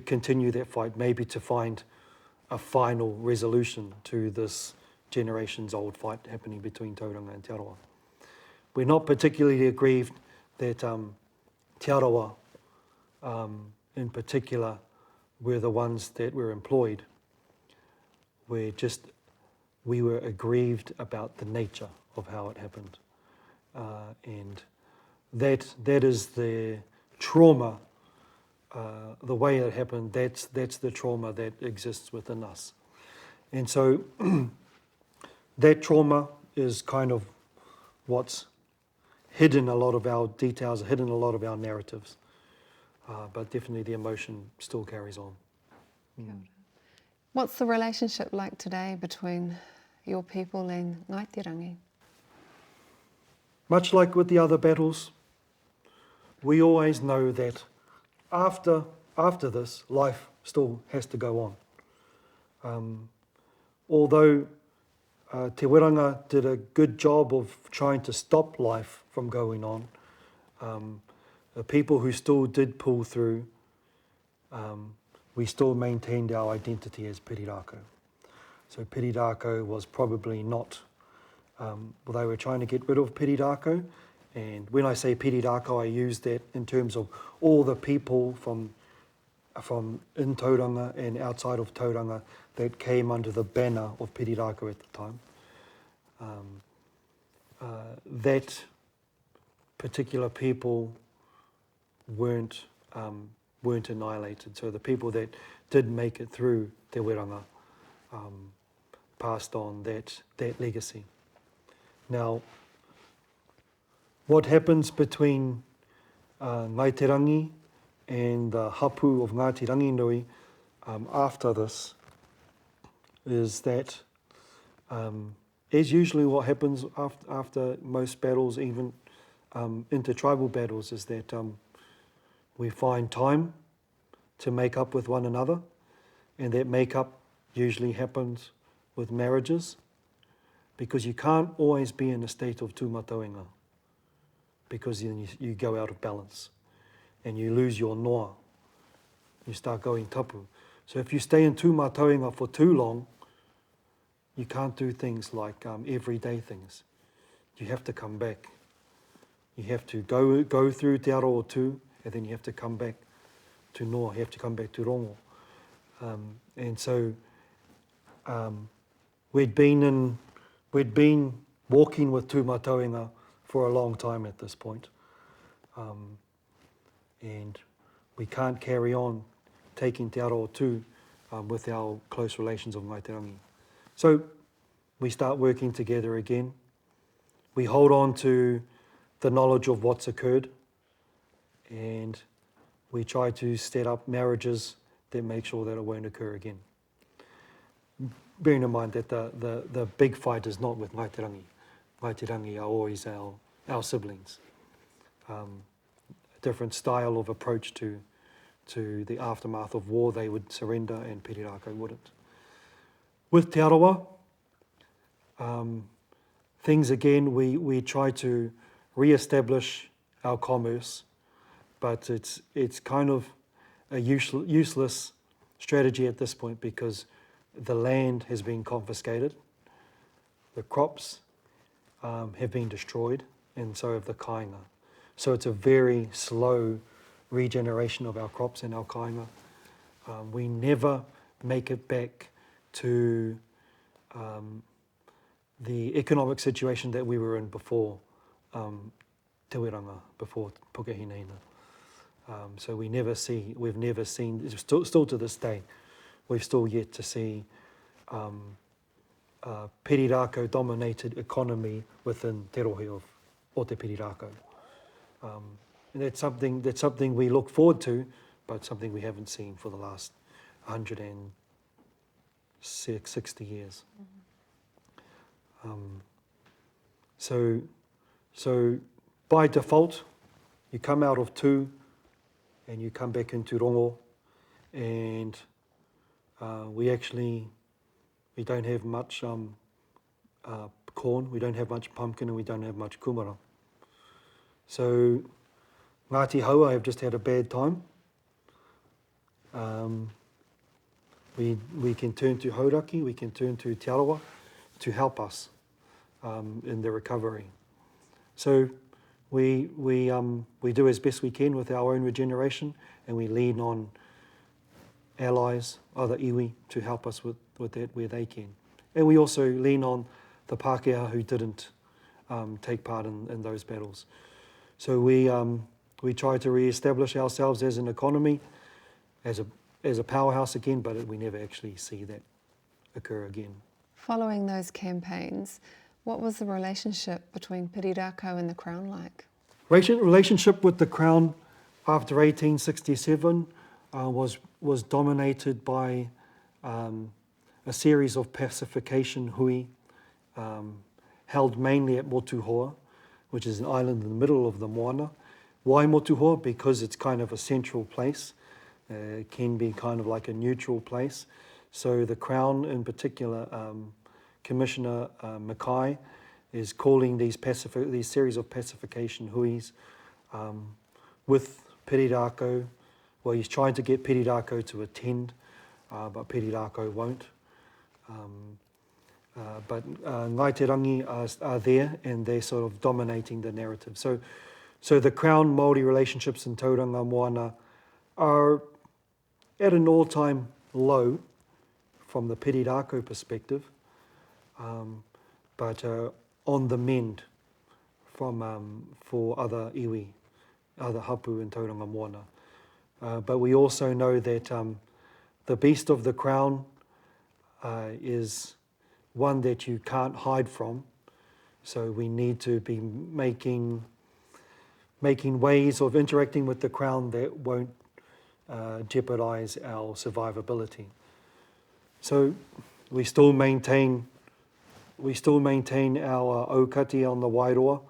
continue that fight, maybe to find a final resolution to this generations old fight happening between Tauranga and Te Arawa. We're not particularly aggrieved that Te Arawa in particular were the ones that were employed. We were aggrieved about the nature of how it happened. And that is the trauma, the way it happened, that's the trauma that exists within us. And so that trauma is kind of what's hidden a lot of our details, hidden a lot of our narratives. But definitely the emotion still carries on. What's the relationship like today between your people and Ngaitirangi? Much like with the other battles, we always know that after this, life still has to go on. Although Te Ranga did a good job of trying to stop life from going on, the people who still did pull through, we still maintained our identity as Pirirako. So Pirirako was probably not, they were trying to get rid of Pirirako, and when I say Pirirako, I use that in terms of all the people from in Tauranga and outside of Tauranga that came under the banner of Pirirako at the time. That particular people weren't annihilated. So the people that did make it through Te Ranga passed on that legacy. Now, what happens between Ngaitirangi and the hapu of Ngāti Ranginui after this is that, as usually what happens after most battles, even intertribal battles, is that we find time to make up with one another, and that make up usually happens with marriages, because you can't always be in a state of tūmatawenga, because then you go out of balance and you lose your noa. You start going tapu. So if you stay in tūmatawenga for too long, you can't do things like everyday things. You have to come back. You have to go through Te Arawa tū, and then you have to come back to noa. You have to come back to rongo. And so we'd been walking with tūmatawenga for a long time at this point. And we can't carry on taking Te Arawa tū with our close relations of Ngaitirangi. So we start working together again. We hold on to the knowledge of what's occurred, and we try to set up marriages that make sure that it won't occur again. Bearing in mind that the big fight is not with Ngaitirangi. Ngaitirangi are always our siblings. A different style of approach to the aftermath of war, they would surrender and Pirirako wouldn't. With Te Arawa, things again, we try to re-establish our commerce but it's kind of a useless strategy at this point because the land has been confiscated, the crops have been destroyed, and so have the kāinga. So it's a very slow regeneration of our crops and our kāinga. We never make it back to the economic situation that we were in before Te Ranga, before Pukehinahina. So we've never seen, still to this day, we've still yet to see Perirako dominated economy within Te Rohe o Te Perirako. And that's something we look forward to, but something we haven't seen for the last 160 years. So by default, you come out of tū and you come back into rongo, and we don't have much corn, we don't have much pumpkin, and we don't have much kumara. So Ngāti Haua have just had a bad time. We can turn to Hauraki, we can turn to Te Arawa to help us in the recovery. So we do as best we can with our own regeneration, and we lean on allies, other iwi, to help us with that where they can. And we also lean on the Pakeha who didn't take part in those battles. So we try to re-establish ourselves as an economy, as a powerhouse again, but we never actually see that occur again. Following those campaigns, what was the relationship between Perirako and the Crown like? Relationship with the Crown after 1867 was dominated by a series of pacification hui held mainly at Motuhoa, which is an island in the middle of the Moana. Why Motuhoa? Because it's kind of a central place. It can be kind of like a neutral place. So the Crown in particular, Commissioner Mackay, is calling these series of pacification huis with Perirako. Well, he's trying to get Perirako to attend, but Perirako won't. But Ngai Te Rangi are there, and they're sort of dominating the narrative. So the Crown-Maori relationships in Tauranga Moana are at an all-time low from the Perirako perspective, but on the mend for other iwi, other hapu in Tauranga Moana. But we also know that the beast of the Crown is one that you can't hide from. So we need to be making ways of interacting with the Crown that won't jeopardize our survivability. So we still maintain our aukati on the Wairoa,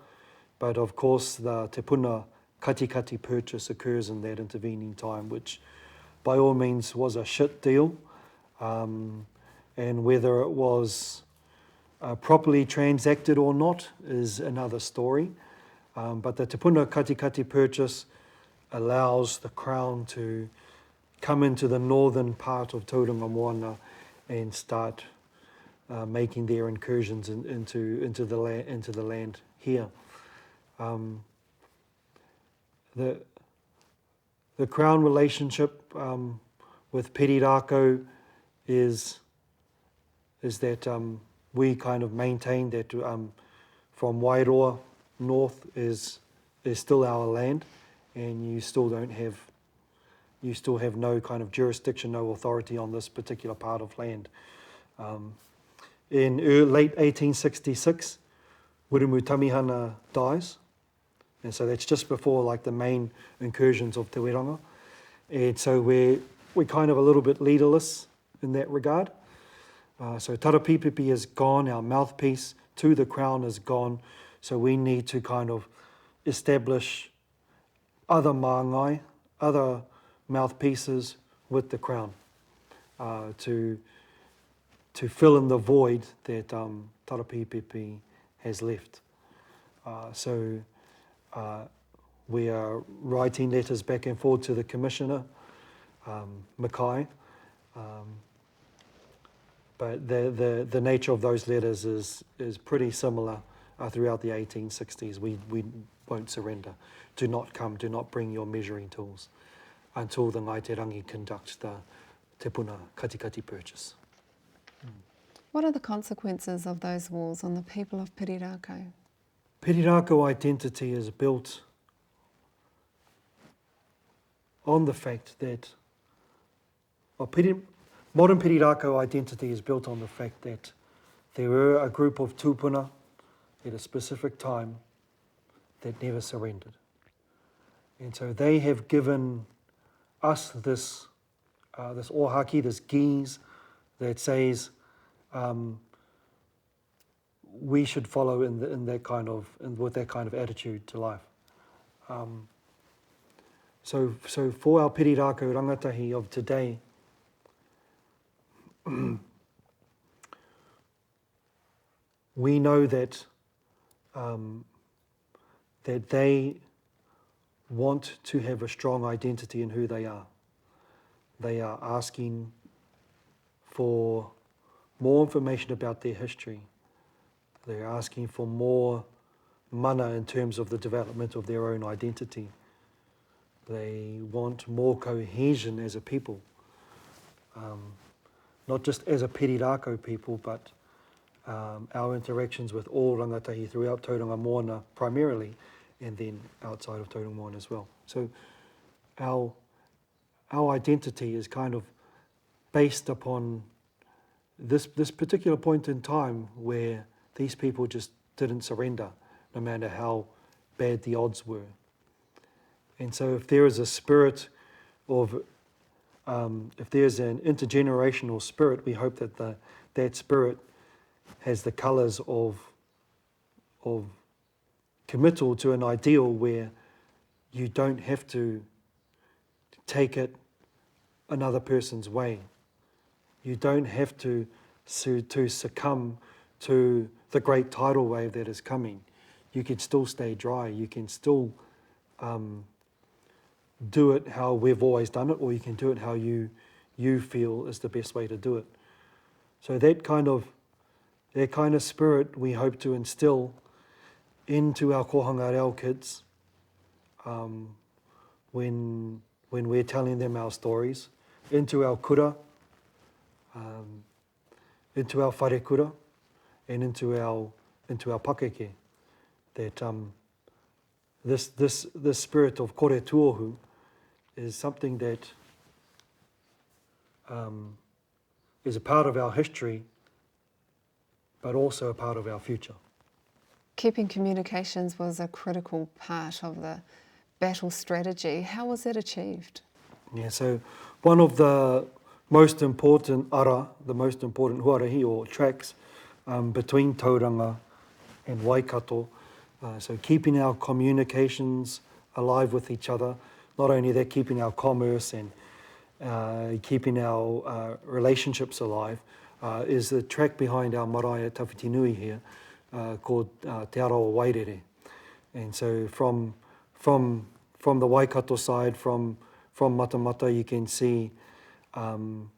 but of course the Te Puna kati purchase occurs in that intervening time, which by all means was a shit deal. And whether it was properly transacted or not is another story. But the Te Puna kati purchase allows the Crown to come into the northern part of Tauranga Moana and start making their incursions into the land here. The Crown relationship with Perirako is that we kind of maintain that from Wairoa north is still our land, and you still have no kind of jurisdiction, no authority on this particular part of land. In late 1866, Wiremu Tamihana dies, and so that's just before like the main incursions of Te Ranga, and so we're kind of a little bit leaderless in that regard. So Tarapipipi is gone, our mouthpiece to the Crown is gone, so we need to kind of establish other māngai, other mouthpieces with the Crown to fill in the void that Tarapipipi has left. So We are writing letters back and forth to the Commissioner, Mackay. But the nature of those letters is pretty similar throughout the 1860s. We won't surrender. Do not come, do not bring your measuring tools until the Ngāi Te Rangi conducts the Te Puna Katikati purchase. What are the consequences of those wars on the people of Pirirako? Pirirako identity is built on the fact that modern Pirirako identity is built on the fact that there were a group of tūpuna at a specific time that never surrendered. And so they have given us this ohaki, this geese that says we should follow with that kind of attitude to life. So for our Pirirako rangatahi of today, we know that that they want to have a strong identity in who they are. They are asking for more information about their history. They're asking for more mana in terms of the development of their own identity. They want more cohesion as a people, not just as a Pirirako people, but our interactions with all rangatahi throughout Tauranga Moana primarily, and then outside of Tauranga Moana as well. So our identity is kind of based upon this particular point in time where these people just didn't surrender, no matter how bad the odds were. And so if there is a spirit of, if there's an intergenerational spirit, we hope that that spirit has the colours of committal to an ideal where you don't have to take it another person's way. You don't have to succumb to the great tidal wave that is coming. You can still stay dry. You can still do it how we've always done it, or you can do it how you feel is the best way to do it. So that kind of spirit we hope to instill into our kohanga reo kids when we're telling them our stories, into our kura, into our whare kura, and into our pakeke. That this spirit of kore tuohu is something that is a part of our history, but also a part of our future. Keeping communications was a critical part of the battle strategy. How was that achieved? Yeah, so one of the most important ara, the most important huarahi or tracks between Tauranga and Waikato, so keeping our communications alive with each other, not only that, keeping our commerce and keeping our relationships alive, is the track behind our marae at Tawhitinui here, called Te Arawa Wairere. And so from the Waikato side, from Matamata, you can see the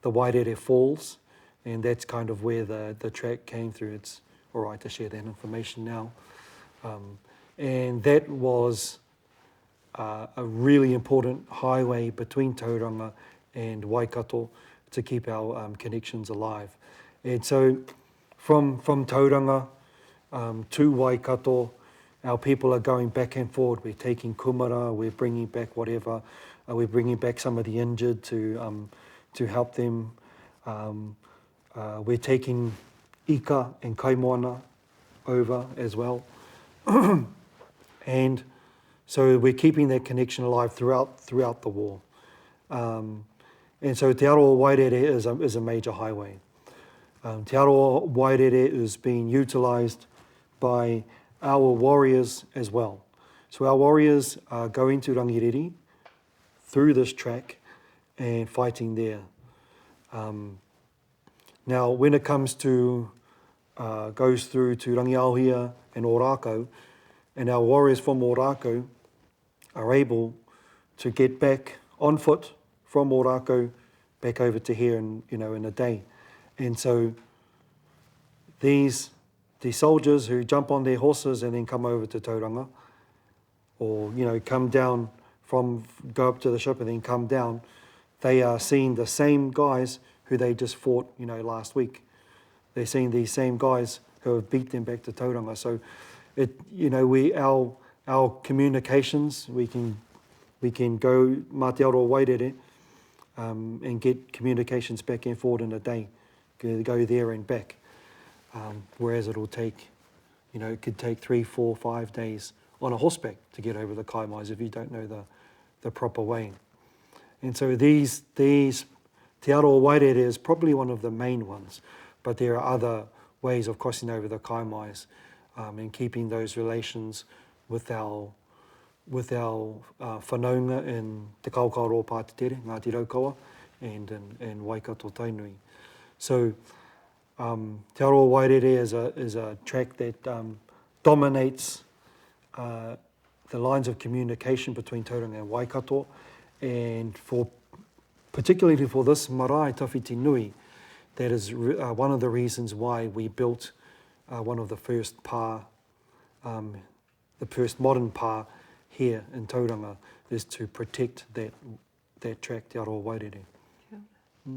Wairere Falls, and that's kind of where the track came through. It's all right to share that information now. And that was a really important highway between Tauranga and Waikato to keep our connections alive. And so from Tauranga to Waikato, our people are going back and forward. We're taking kumara, we're bringing back whatever, we're bringing back some of the injured to help them. We're taking ika and kaimoana over as well. And so we're keeping that connection alive throughout the war. And so Te Arawa Wairere is a major highway. Te Arawa Wairere is being utilised by our warriors as well. So our warriors are going to Rangiriri through this track and fighting there. Now, when it comes to, goes through to Rangiaohia and Ōrākau, and our warriors from Ōrākau are able to get back on foot from Ōrākau back over to here in, you know, in a day. And so the soldiers who jump on their horses and then come over to Tauranga, or, you know, come down go up to the ship and then come down, they are seeing the same guys who they just fought, you know, last week. They're seeing these same guys who have beat them back to Tauranga. So, you know, our communications, we can go mā te aroa Wairere and get communications back and forward in a day, go there and back. Whereas it'll take, you know, it could take 3, 4, 5 days on a horseback to get over the kaimais if you don't know the proper way. And so these Te Arawa Wairere is probably one of the main ones, but there are other ways of crossing over the kaimais and keeping those relations with our whanaunga in Te Kaukaro Pātitere, Ngāti Raukawa, and in Waikato Tainui. So Te Arawa Wairere is a track that dominates the lines of communication between Tauranga and Waikato, and particularly for this marae tawhiti nui, that is one of the reasons why we built one of the first pā, the first modern pā here in Tauranga, is to protect that track, Te Arawa Wairere. Yeah.